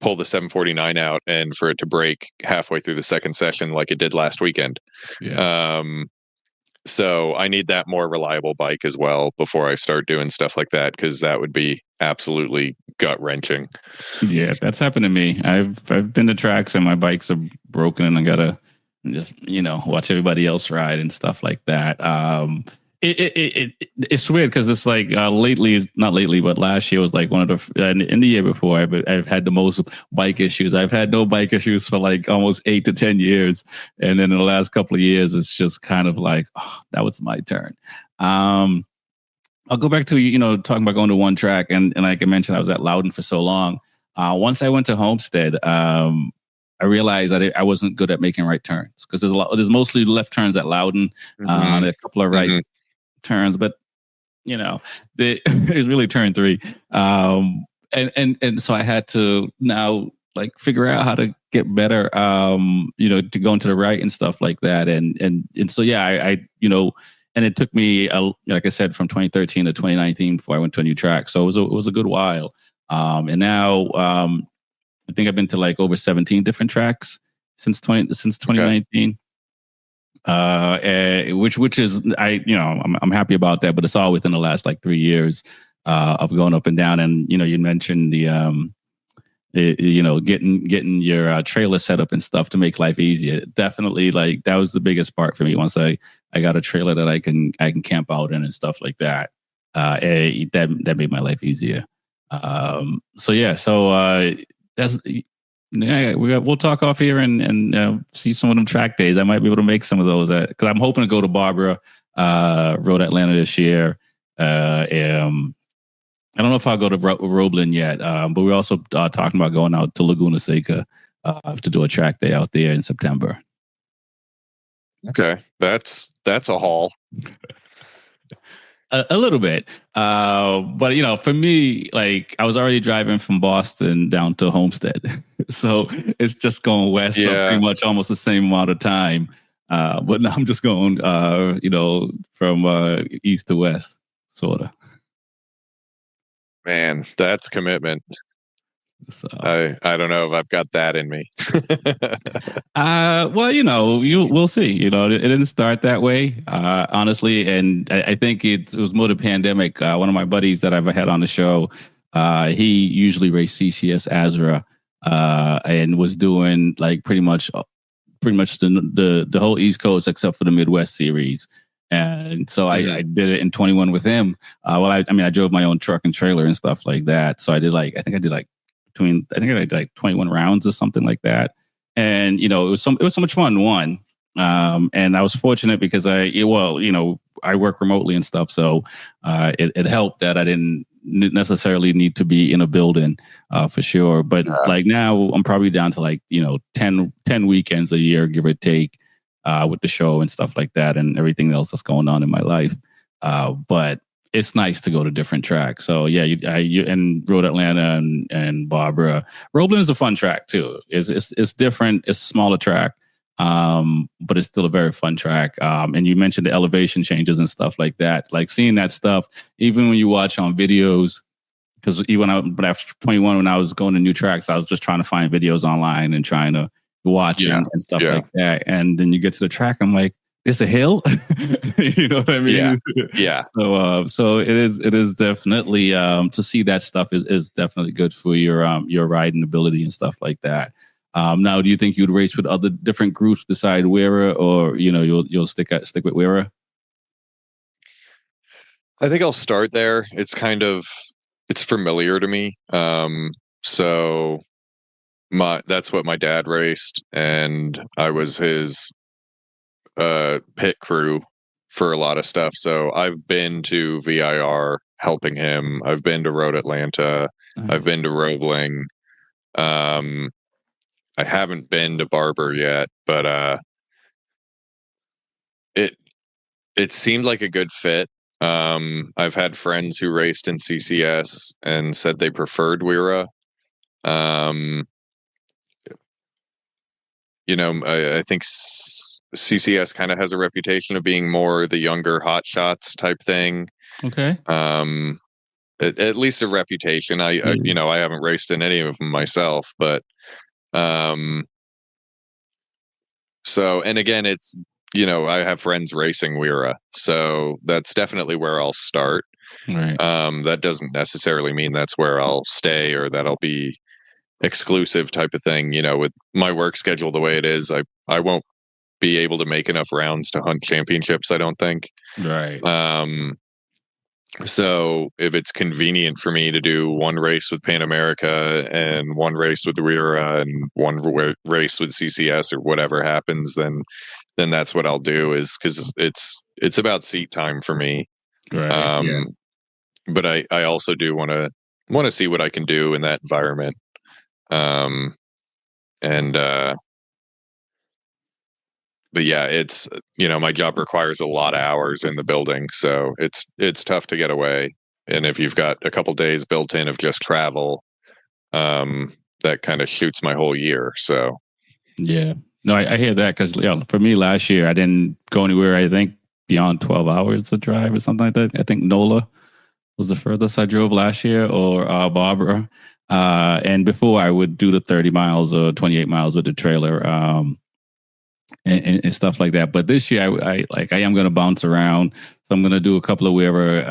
pull the 749 out and for it to break halfway through the second session like it did last weekend. So I need that more reliable bike as well before I start doing stuff like that, because that would be absolutely gut wrenching. Yeah, that's happened to me. I've been to tracks and my bikes are broken and I gotta just watch everybody else ride and stuff like that. It's weird because it's like not lately, but last year was like one of the in the year before I've had the most bike issues. I've had no bike issues for like almost 8 to 10 years, and then in the last couple of years, it's just kind of like, oh, that was my turn. I'll go back to talking about going to one track, and like I mentioned, I was at Loudon for so long. Once I went to Homestead, I realized that I wasn't good at making right turns because there's mostly left turns at Loudon, a couple of right turns, but it's really turn 3. And so I had to now like figure out how to get better, to go into the right and stuff like that. And so, I and it took me, like I said, from 2013 to 2019 before I went to a new track. So it was a good while. And now, I think I've been to like over 17 different tracks since 2019. Which is I'm happy about that, but it's all within the last like 3 years of going up and down. And you mentioned the getting your trailer set up and stuff to make life easier. Definitely, like that was the biggest part for me. Once I got a trailer that I can camp out in and stuff like that, that made my life easier. That's. Yeah, we'll talk off here and see some of them track days. I might be able to make some of those because I'm hoping to go to Barbara, Road Atlanta this year. I don't know if I'll go to Roebling yet, but we're also talking about going out to Laguna Seca to do a track day out there in September. Okay, that's a haul. A little bit. But, for me, like I was already driving from Boston down to Homestead. So it's just going west pretty much almost the same amount of time. But now I'm just going, from east to west, sort of. Man, that's commitment. So, I don't know if I've got that in me. well, we'll see. It didn't start that way, honestly, and I think it was more the pandemic. One of my buddies that I've had on the show, he usually raced CCS Azra, and was doing like pretty much the whole East Coast except for the Midwest series. And so I did it in 21 with him. I drove my own truck and trailer and stuff like that. So I did I did 21 rounds or something like that. And, it was so much fun. One. And I was fortunate because I work remotely and stuff. So it helped that I didn't necessarily need to be in a building for sure. But now I'm probably down to 10 weekends a year, give or take, with the show and stuff like that and everything else that's going on in my life. But it's nice to go to different tracks. So yeah, you and Road Atlanta and Barbara. Roebling is a fun track too. It's different. It's a smaller track. But it's still a very fun track. And you mentioned the elevation changes and stuff like that. Like seeing that stuff, even when you watch on videos, because even when I was 21, when I was going to new tracks, I was just trying to find videos online and trying to watch and stuff like that. And then you get to the track, I'm like, it's a hill. You know what I mean? Yeah. So it is definitely to see that stuff is definitely good for your riding ability and stuff like that. Now, do you think you'd race with other different groups beside Wera, or you'll stick with Wera? I think I'll start there. It's familiar to me. So that's what my dad raced, and I was his pit crew for a lot of stuff. So I've been to VIR helping him. I've been to Road Atlanta. Nice. I've been to Roebling. I haven't been to Barber yet, but it seemed like a good fit. I've had friends who raced in CCS and said they preferred Wera. I think CCS kind of has a reputation of being more the younger hot shots type thing. Okay. At least a reputation. I haven't raced in any of them myself, but so, and again, it's, I have friends racing Wera, so that's definitely where I'll start. Right. That doesn't necessarily mean that's where I'll stay or that I'll be exclusive type of thing. With my work schedule the way it is, I won't be able to make enough rounds to hunt championships, I don't think. Right. So if it's convenient for me to do one race with Pan America and one race with the Wera and one race with CCS or whatever happens, then that's what I'll do, is because it's about seat time for me. Right. But I also do want to see what I can do in that environment. But yeah, it's, my job requires a lot of hours in the building, so it's tough to get away. And if you've got a couple days built in of just travel, that kind of shoots my whole year. So yeah, no, I hear that, because for me last year I didn't go anywhere. I think beyond 12 hours to drive or something like that. I think NOLA was the furthest I drove last year, or Barbara. And before I would do the 30 miles or 28 miles with the trailer. And stuff like that. But this year, I am going to bounce around. So I'm going to do a couple of Wera.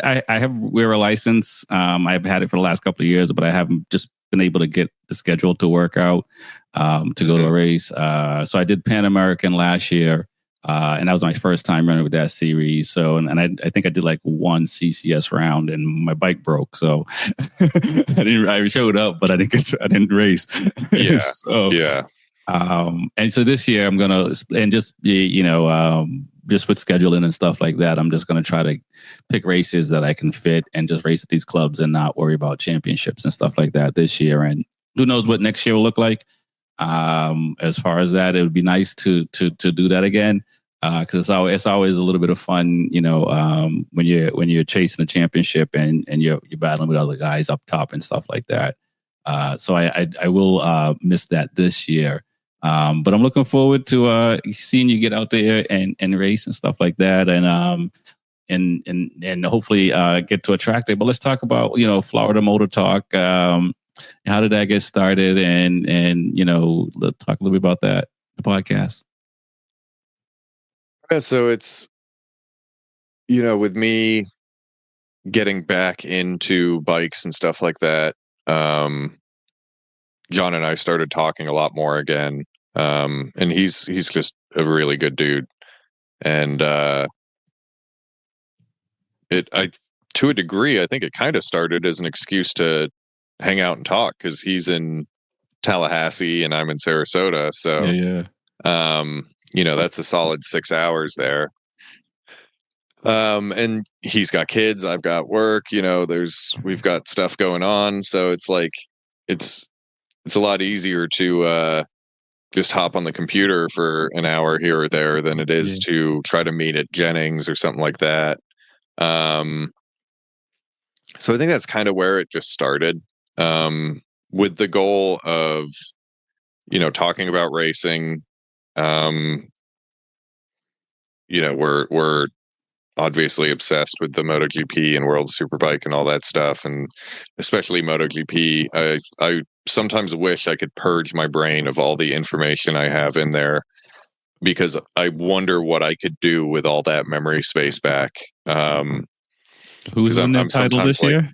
I have Wera license. I've had it for the last couple of years, but I haven't just been able to get the schedule to work out to go to a race. So I did Pan American last year, and that was my first time running with that series. So and I think I did like one CCS round, and my bike broke. So I showed up, but I didn't race. Yeah. So, yeah. And so this year I'm gonna, and just just with scheduling and stuff like that, I'm just gonna try to pick races that I can fit and just race at these clubs and not worry about championships and stuff like that this year. And who knows what next year will look like. As far as that, it would be nice to do that again, because it's always a little bit of fun, when you're chasing a championship and you're battling with other guys up top and stuff like that. So I will miss that this year. But I'm looking forward to seeing you get out there and race and stuff like that, and hopefully get to a track day. But let's talk about Florida Motor Talk. How did that get started? And let's talk a little bit about that, the podcast. Yeah, so it's with me getting back into bikes and stuff like that. John and I started talking a lot more again. And he's just a really good dude. And to a degree, I think it kind of started as an excuse to hang out and talk, because he's in Tallahassee and I'm in Sarasota. So, that's a solid 6 hours there. And he's got kids, I've got work, we've got stuff going on. So it's like, it's a lot easier to just hop on the computer for an hour here or there than it is to try to meet at Jennings or something like that. So I think that's kind of where it just started, with the goal of, talking about racing. We're obviously obsessed with the MotoGP and World Superbike and all that stuff, and especially MotoGP. I sometimes wish I could purge my brain of all the information I have in there, because I wonder what I could do with all that memory space back. Who's winning the title this year?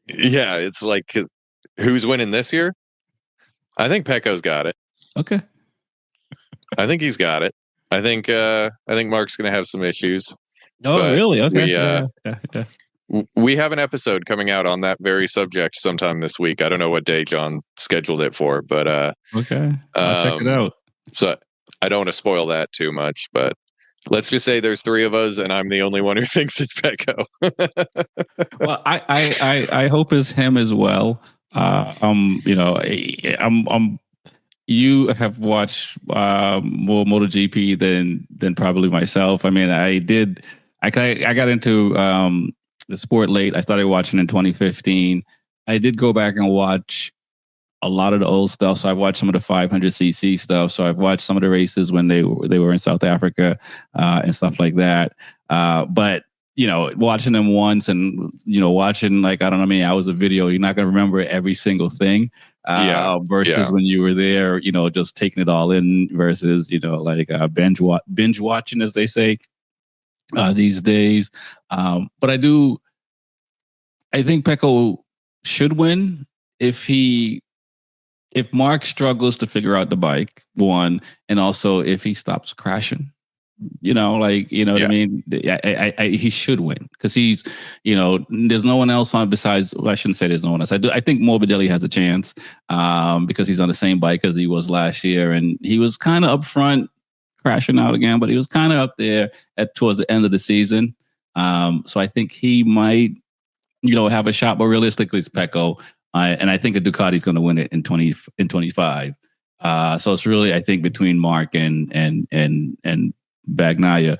Yeah, it's like, who's winning this year? I think Pecco's got it. Okay. I think he's got it. I think Mark's going to have some issues. Oh, really? Okay. We have an episode coming out on that very subject sometime this week. I don't know what day John scheduled it for, but okay, I'll check it out. So I don't want to spoil that too much, but let's just say there's 3 of us, and I'm the only one who thinks it's Pecco. Well, I hope it's him as well. You have watched more MotoGP than probably myself. I mean, I got into the sport late. I started watching in 2015. I did go back and watch a lot of the old stuff. So I've watched some of the 500cc stuff. So I've watched some of the races when they were in South Africa and stuff like that. But watching them once and watching, like, I don't know, I mean, I was a video. You're not going to remember every single thing. Versus when you were there, just taking it all in, versus like binge watching, as they say these days. But I think Pecco should win if Mark struggles to figure out the bike, one, and also if he stops crashing. What I mean? He should win, because he's, there's no one else on besides. Well, I shouldn't say there's no one else. I think Morbidelli has a chance because he's on the same bike as he was last year, and he was kind of up front, crashing out again, but he was kind of up there towards the end of the season. So I think he might, have a shot, but realistically, it's Pecco, and I think a Ducati's going to win it in 25. So it's really, I think, between Mark and Bagnaia,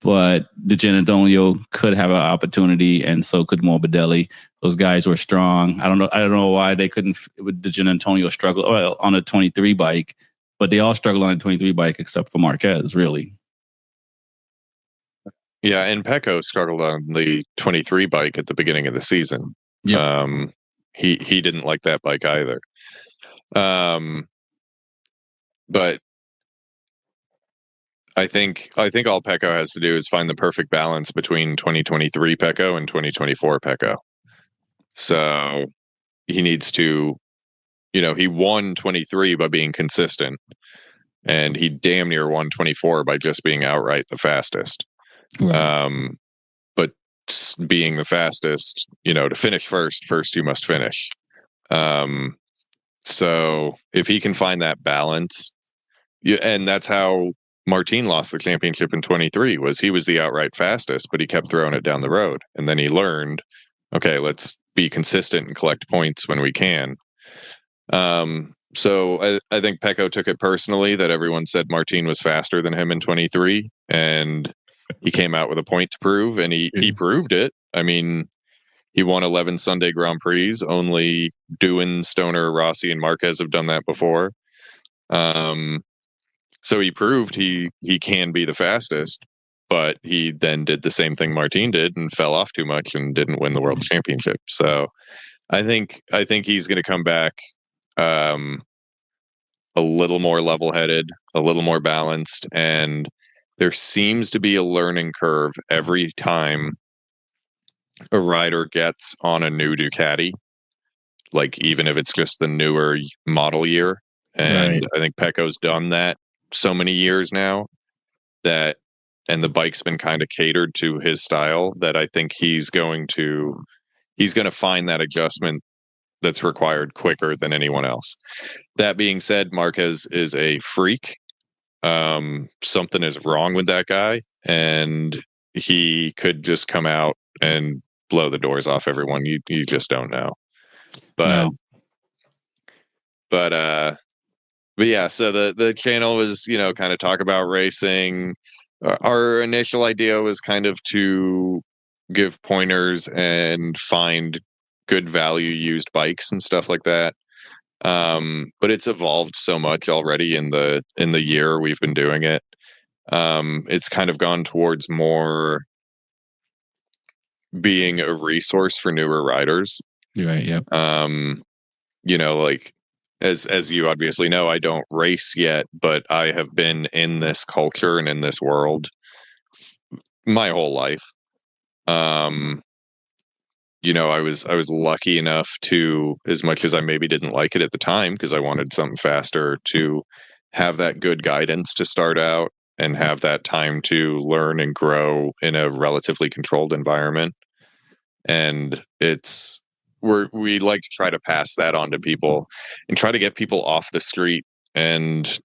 but Di Giannantonio could have an opportunity, and so could Morbidelli. Those guys were strong. I don't know why they couldn't. With Di Giannantonio struggle on a 23 bike, but they all struggle on a 23 bike except for Marquez, really. Yeah, and Pecco struggled on the 23 bike at the beginning of the season. Yep. He didn't like that bike either. But I think all Pecco has to do is find the perfect balance between 2023 Pecco and 2024 Pecco. So he needs to, he won 23 by being consistent, and he damn near won 24 by just being outright the fastest. Right. But being the fastest, to finish first you must finish. So if he can find that balance, and that's how Martin lost the championship in 23, was he was the outright fastest, but he kept throwing it down the road. And then he learned, okay, let's be consistent and collect points when we can. So I think Pecco took it personally that everyone said Martin was faster than him in 23, and he came out with a point to prove, and he proved it. I mean, he won 11 Sunday Grand Prix. Only Doohan, Stoner, Rossi, and Marquez have done that before. So he proved he can be the fastest, but he then did the same thing Martin did and fell off too much and didn't win the world championship. So I think he's going to come back a little more level-headed, a little more balanced, and there seems to be a learning curve every time a rider gets on a new Ducati, like even if it's just the newer model year. And Right. I think Pecco's done that so many years now that, and the bike's been kind of catered to his style, that I think he's going to find that adjustment that's required quicker than anyone else. That being said, Marquez is a freak. Something is wrong with that guy, and he could just come out and blow the doors off everyone. You just don't know. But No. but yeah, so the channel was, kind of talk about racing. Our initial idea was kind of to give pointers and find good value used bikes and stuff like that. But it's evolved so much already in the year we've been doing it. It's kind of gone towards more being a resource for newer riders. You're right. Yep. Like as you obviously know, I don't race yet, but I have been in this culture and in this world my whole life. I was lucky enough to, as much as I maybe didn't like it at the time because I wanted something faster, to have that good guidance to start out and have that time to learn and grow in a relatively controlled environment. And we like to try to pass that on to people and try to get people off the street and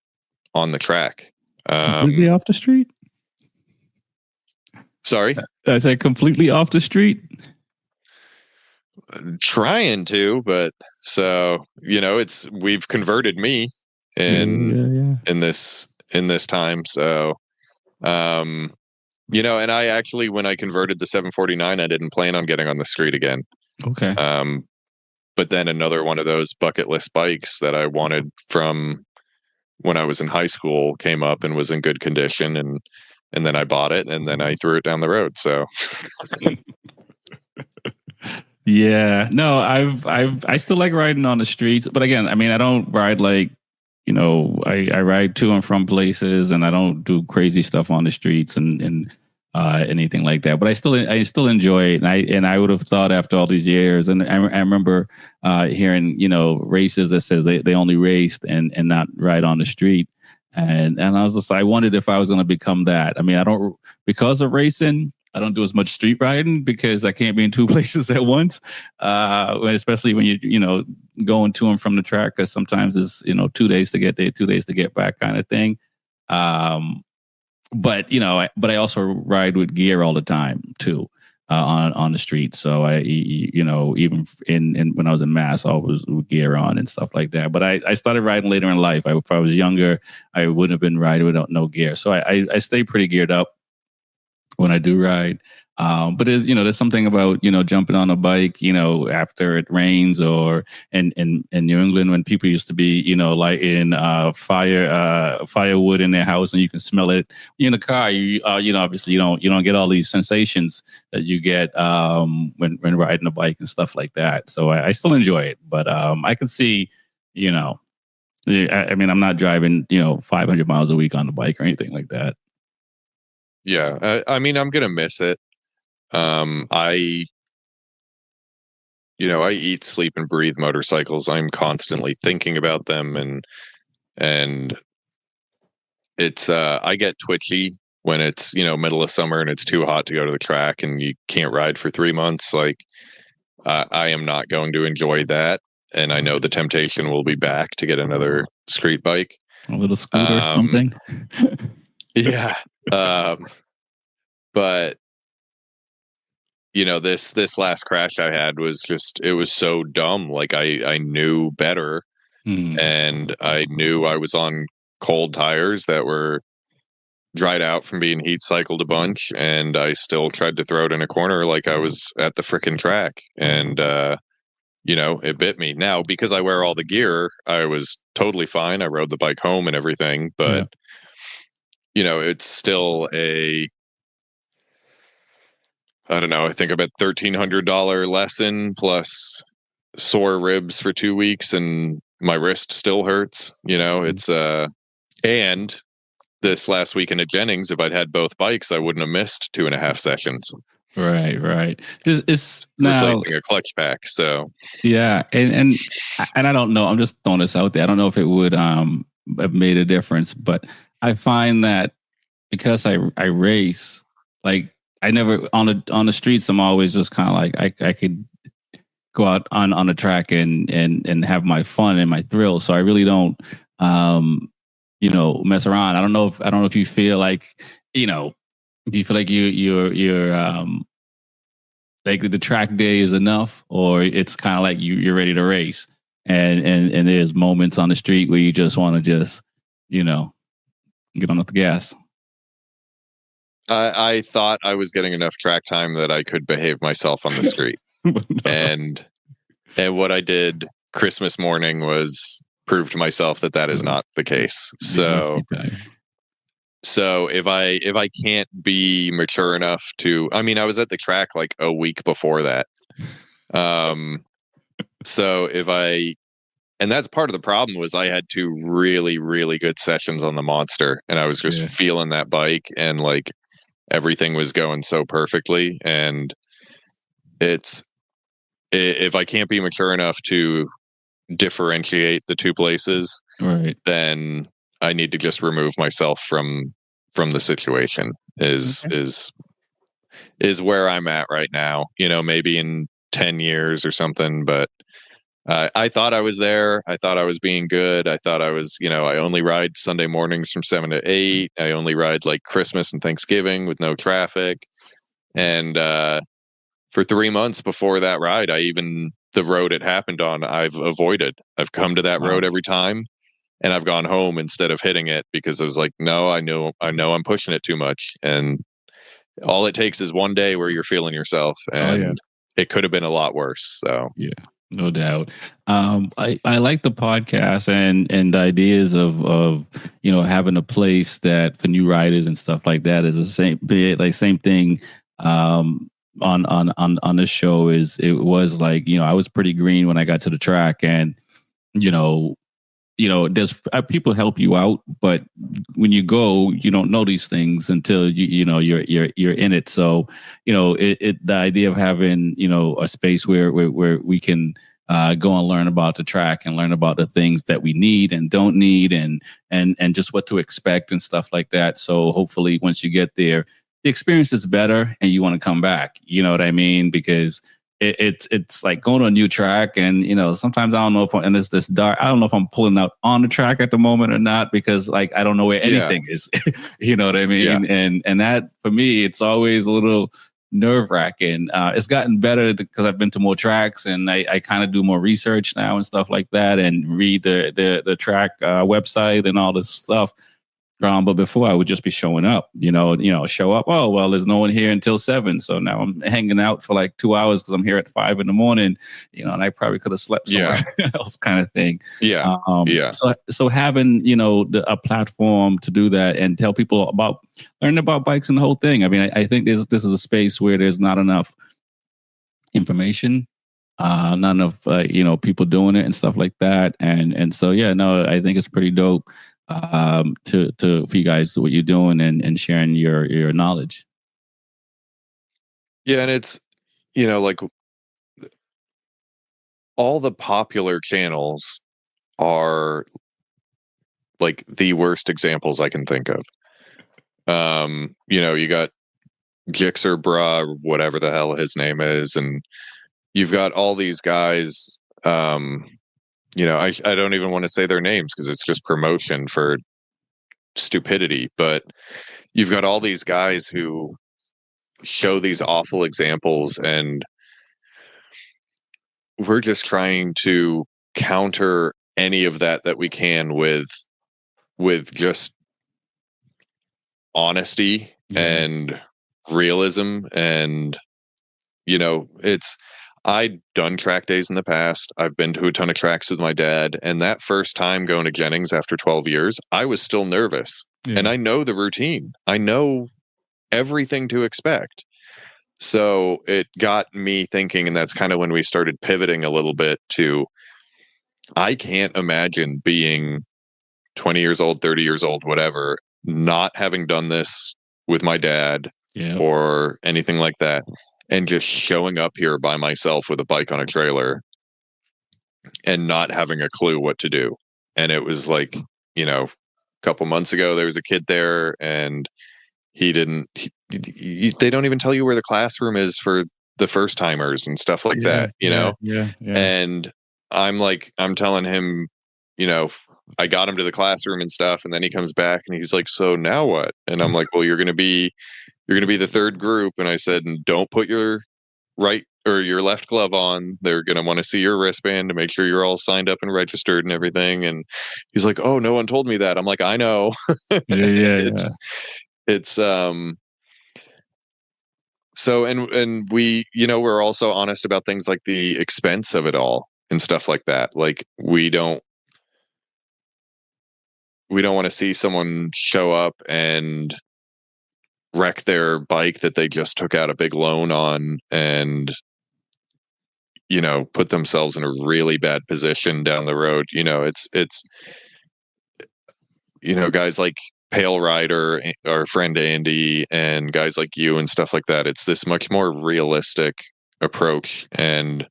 on the track. Completely off the street? Sorry? I said completely off the street? Trying to, but so, we've converted me in this time. So, and I actually, when I converted the 749, I didn't plan on getting on the street again. Okay. But then another one of those bucket list bikes that I wanted from when I was in high school came up and was in good condition, and then I bought it and then I threw it down the road. So yeah, no, I still like riding on the streets, but again, I mean, I don't ride like, I ride to and from places, and I don't do crazy stuff on the streets and anything like that. But I still enjoy it, and I would have thought after all these years, and I remember hearing races that says they only raced and not ride on the street, and I was just, I wondered if I was going to become that. I mean, I don't, because of racing, I don't do as much street riding because I can't be in two places at once. Especially when you going to and from the track, because sometimes it's 2 days to get there, 2 days to get back, kind of thing. But I also ride with gear all the time too, on the street. So I even in when I was in Mass, I was with gear on and stuff like that. But I started riding later in life. If I was younger, I wouldn't have been riding without no gear. So I stay pretty geared up when I do ride. But there's something about, jumping on a bike, after it rains, or in New England when people used to be, lighting firewood in their house and you can smell it. In the car, obviously you don't get all these sensations that you get when riding a bike and stuff like that. So I still enjoy it, but I can see, I mean, I'm not driving, 500 miles a week on the bike or anything like that. Yeah, I mean, I'm gonna miss it. I eat, sleep, and breathe motorcycles. I'm constantly thinking about them, and it's I get twitchy when it's middle of summer and it's too hot to go to the track and you can't ride for 3 months. Like I am not going to enjoy that, and I know the temptation will be back to get another street bike, a little scooter or something. Yeah. But this last crash I had was just, it was so dumb. Like I knew better, and I knew I was on cold tires that were dried out from being heat cycled a bunch, and I still tried to throw it in a corner like I was at the frickin' track. And it bit me. Now, because I wear all the gear, I was totally fine. I rode the bike home and everything, but it's still I don't know, I think about $1,300 lesson plus sore ribs for 2 weeks, and my wrist still hurts. It's and this last weekend at Jennings, if I'd had both bikes, I wouldn't have missed 2.5 sessions. Right. It's now replacing a clutch pack. So yeah, and I don't know. I'm just throwing this out there. I don't know if it would have made a difference, but I find that because I race, like I never on the streets. I'm always just kind of like I could go out on the track and have my fun and my thrill. So I really don't mess around. I don't know if you feel like do you feel like you're like the track day is enough, or it's kind of like you're ready to race, and there's moments on the street where you just want to just get on the gas. I thought I was getting enough track time that I could behave myself on the street. and what I did Christmas morning was prove to myself that is not the case. So if I can't be mature enough to, I mean, I was at the track like a week before that. So and that's part of the problem was I had 2 really, really good sessions on the Monster, and I was just feeling that bike, and like everything was going so perfectly. And if I can't be mature enough to differentiate the 2 places, right, then I need to just remove myself from the situation is where I'm at right now. Maybe in 10 years or something, but I thought I was there. I thought I was being good. I thought I was, I only ride Sunday mornings from 7 to 8. I only ride like Christmas and Thanksgiving with no traffic. And for 3 months before that ride, the road it happened on, I've avoided. I've come to that road every time, and I've gone home instead of hitting it, because I was like, no, I know I'm pushing it too much. And all it takes is one day where you're feeling yourself, and it could have been a lot worse. So yeah, no doubt. I like the podcast and the ideas of having a place that for new riders and stuff like that is the same thing. On this show it was like I was pretty green when I got to the track, and there's people help you out, but when you go, you don't know these things until you're in it. So the idea of having a space where we can go and learn about the track and learn about the things that we need and don't need, and just what to expect and stuff like that. So hopefully once you get there, the experience is better and you want to come back. You know what I mean? Because it's like going to a new track, and sometimes I don't know and it's this dark. I don't know if I'm pulling out on the track at the moment or not, because like I don't know where anything is. You know what I mean? Yeah. And that for me, it's always a little nerve-wracking. It's gotten better because I've been to more tracks, and I kind of do more research now and stuff like that, and read the track website and all this stuff. But before I would just be showing up, show up. Oh, well, there's no one here until 7. So now I'm hanging out for like 2 hours because I'm here at 5 in the morning, and I probably could have slept somewhere else, kind of thing. Yeah. So having, a platform to do that and tell people learn about bikes and the whole thing. I mean, I think this is a space where there's not enough information, not enough, people doing it and stuff like that. And so, I think it's pretty dope. For you guys, what you're doing and sharing your knowledge. Yeah, and it's like all the popular channels are like the worst examples I can think of. You got Gixxer Bra, whatever the hell his name is, and you've got all these guys. I don't even want to say their names because it's just promotion for stupidity, but you've got all these guys who show these awful examples, and we're just trying to counter any of that we can with just honesty and realism. And it's I'd done track days in the past. I've been to a ton of tracks with my dad. And that first time going to Jennings after 12 years, I was still nervous. Yeah. And I know the routine. I know everything to expect. So it got me thinking, and that's kind of when we started pivoting a little bit to, I can't imagine being 20 years old, 30 years old, whatever, not having done this with my dad or anything like that, and just showing up here by myself with a bike on a trailer and not having a clue what to do. And it was like, a couple months ago, there was a kid there, and they don't even tell you where the classroom is for the first timers and stuff like that, Yeah. And I'm telling him, I got him to the classroom and stuff, and then he comes back and he's like, so now what? And I'm like, well, you're going to be the third group. And I said, and don't put your right or your left glove on. They're going to want to see your wristband to make sure you're all signed up and registered and everything. And he's like, oh, no one told me that. I'm like, I know. It's so, and we, we're also honest about things like the expense of it all and stuff like that. Like we don't want to see someone show up and wreck their bike that they just took out a big loan on and, put themselves in a really bad position down the road. It's guys like Pale Rider, our friend Andy, and guys like you and stuff like that. It's this much more realistic approach and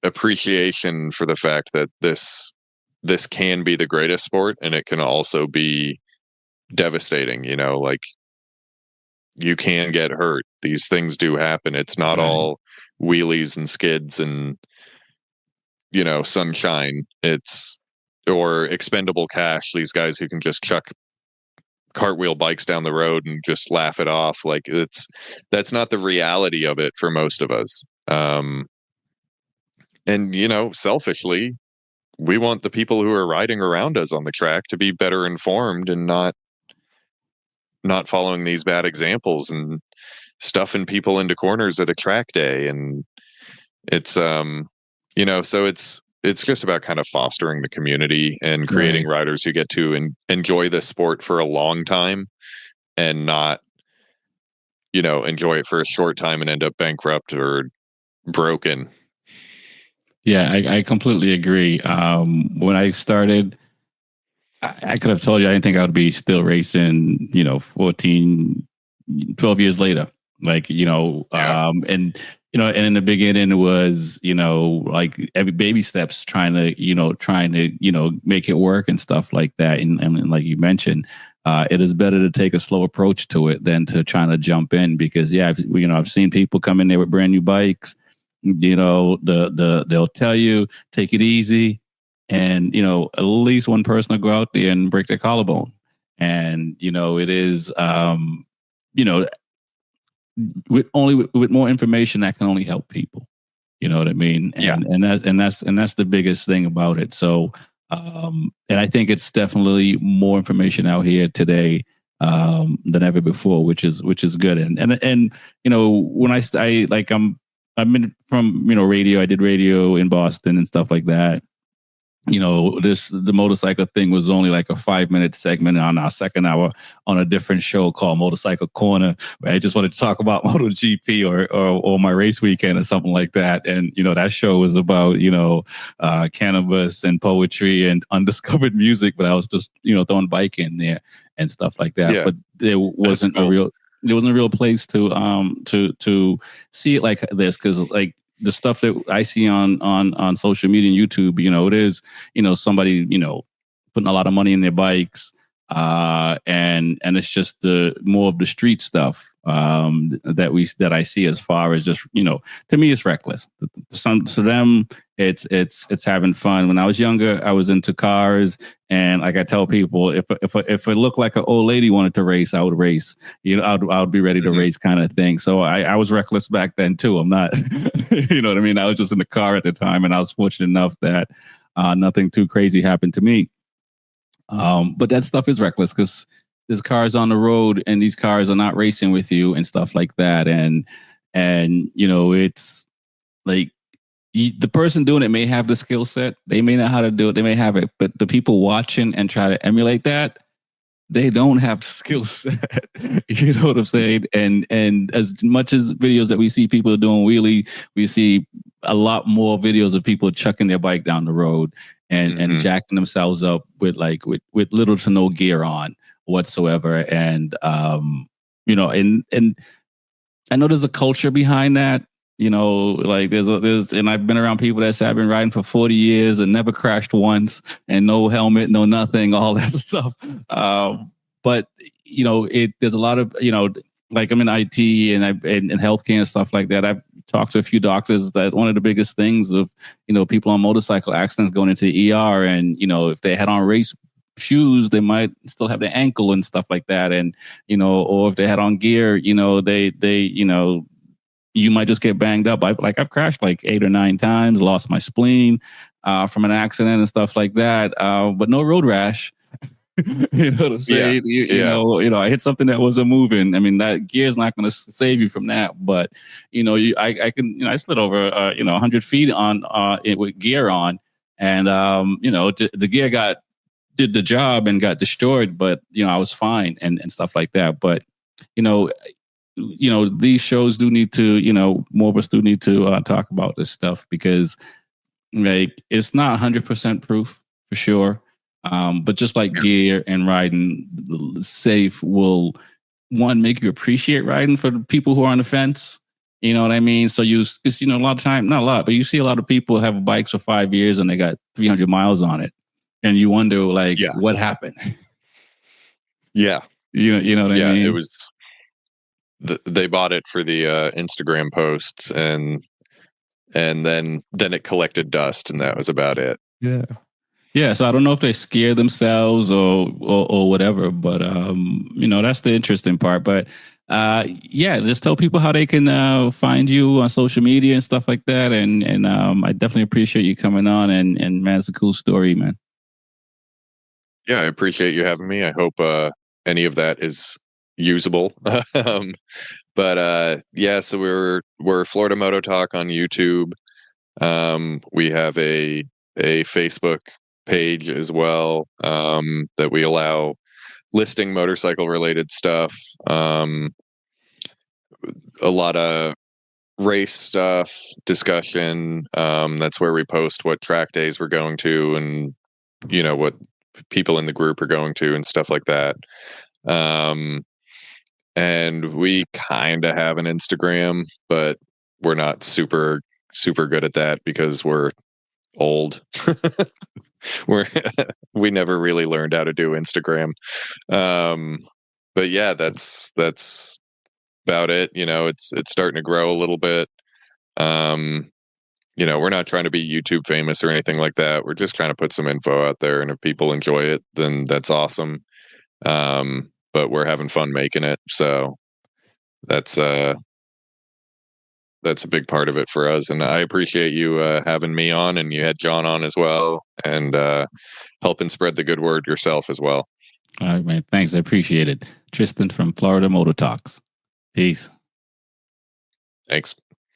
appreciation for the fact that this can be the greatest sport, and it can also be devastating. Like you can get hurt. These things do happen. It's not all wheelies and skids and sunshine. Or expendable cash, these guys who can just chuck cartwheel bikes down the road and just laugh it off. Like that's not the reality of it for most of us. And selfishly, we want the people who are riding around us on the track to be better informed and not following these bad examples and stuffing people into corners at a track day. And it's so it's just about kind of fostering the community and creating riders who get to enjoy this sport for a long time and not, enjoy it for a short time and end up bankrupt or broken. Yeah, I completely agree. When I started, I could have told you I didn't think I would be still racing, 14, 12 years later. Like, and in the beginning it was, like every baby steps trying to make it work and stuff like that. And like you mentioned, it is better to take a slow approach to it than to trying to jump in because, I've seen people come in there with brand new bikes, they'll tell you, take it easy. And, at least one person will go out there and break their collarbone. And, it is, with more information that can only help people. You know what I mean? And that's the biggest thing about it. So, and I think it's definitely more information out here today than ever before, which is good. And when I'm in from radio. I did radio in Boston and stuff like that. The motorcycle thing was only like a 5-minute segment on our second hour on a different show called Motorcycle Corner, where I just wanted to talk about MotoGP or my race weekend or something like that. And, that show was about, cannabis and poetry and undiscovered music, but I was just, throwing bike in there and stuff like that. Yeah. But there wasn't a real place to see it like this. 'Cause like, the stuff that I see on social media and YouTube, it is, somebody, putting a lot of money in their bikes, and it's just the more of the street stuff that I see as far as just, to me, it's reckless. To them, it's having fun. When I was younger, I was into cars, and like I tell people, if it looked like an old lady wanted to race, I would race. I would be ready to race, kind of thing. So I was reckless back then too. I'm not, you know what I mean? I was just in the car at the time, and I was fortunate enough that nothing too crazy happened to me. But that stuff is reckless because there's cars on the road, and these cars are not racing with you and stuff like that. And And, it's like the person doing it may have the skill set. They may know how to do it. They may have it. But the people watching and try to emulate that, they don't have the skill set. You know what I'm saying? And as much as videos that we see people doing wheelie, we see a lot more videos of people chucking their bike down the road and jacking themselves up with little to no gear on whatsoever. And and I know there's a culture behind that. There's and I've been around people that say I've been riding for 40 years and never crashed once and no helmet, no nothing, all that stuff. But there's a lot of, like I'm in IT and in healthcare and stuff like that. I've talked to a few doctors that one of the biggest things of, people on motorcycle accidents going into the ER and, if they had on race shoes, they might still have their ankle and stuff like that. And, or if they had on gear, you might just get banged up. I've crashed like 8 or 9 times, lost my spleen from an accident and stuff like that. But no road rash. You know what I'm saying? I hit something that wasn't moving. I mean, that gear's not going to save you from that. But I slid over 100 feet on with gear on, and the gear did the job and got destroyed. But I was fine and stuff like that. But these shows do need to, more of us do need to talk about this stuff because it's not 100% proof for sure. But just like gear and riding safe will make you appreciate riding for the people who are on the fence. You know what I mean? So because a lot of time, not a lot, but you see a lot of people have bikes for 5 years and they got 300 miles on it. And you wonder what happened? Yeah. You know what I mean? Yeah, it was, they bought it for the Instagram posts and then it collected dust and that was about it. Yeah. Yeah, so I don't know if they scare themselves or whatever, but that's the interesting part. But just tell people how they can find you on social media and stuff like that. And I definitely appreciate you coming on. And man, it's a cool story, man. Yeah, I appreciate you having me. I hope any of that is usable. So we're Florida Moto Talk on YouTube. We have a Facebook page as well that we allow listing motorcycle related stuff, a lot of race stuff, discussion. That's where we post what track days we're going to and what people in the group are going to and stuff like that. And we kind of have an Instagram, but we're not super good at that because we're old. We never really learned how to do Instagram. But yeah, that's about it. It's starting to grow a little bit. We're not trying to be YouTube famous or anything like that. We're just trying to put some info out there, and if people enjoy it, then that's awesome. But we're having fun making it, so that's a big part of it for us. And I appreciate you having me on, and you had John on as well, and helping spread the good word yourself as well. All right, man. Thanks. I appreciate it. Tristan from Florida Moto Talks. Peace. Thanks.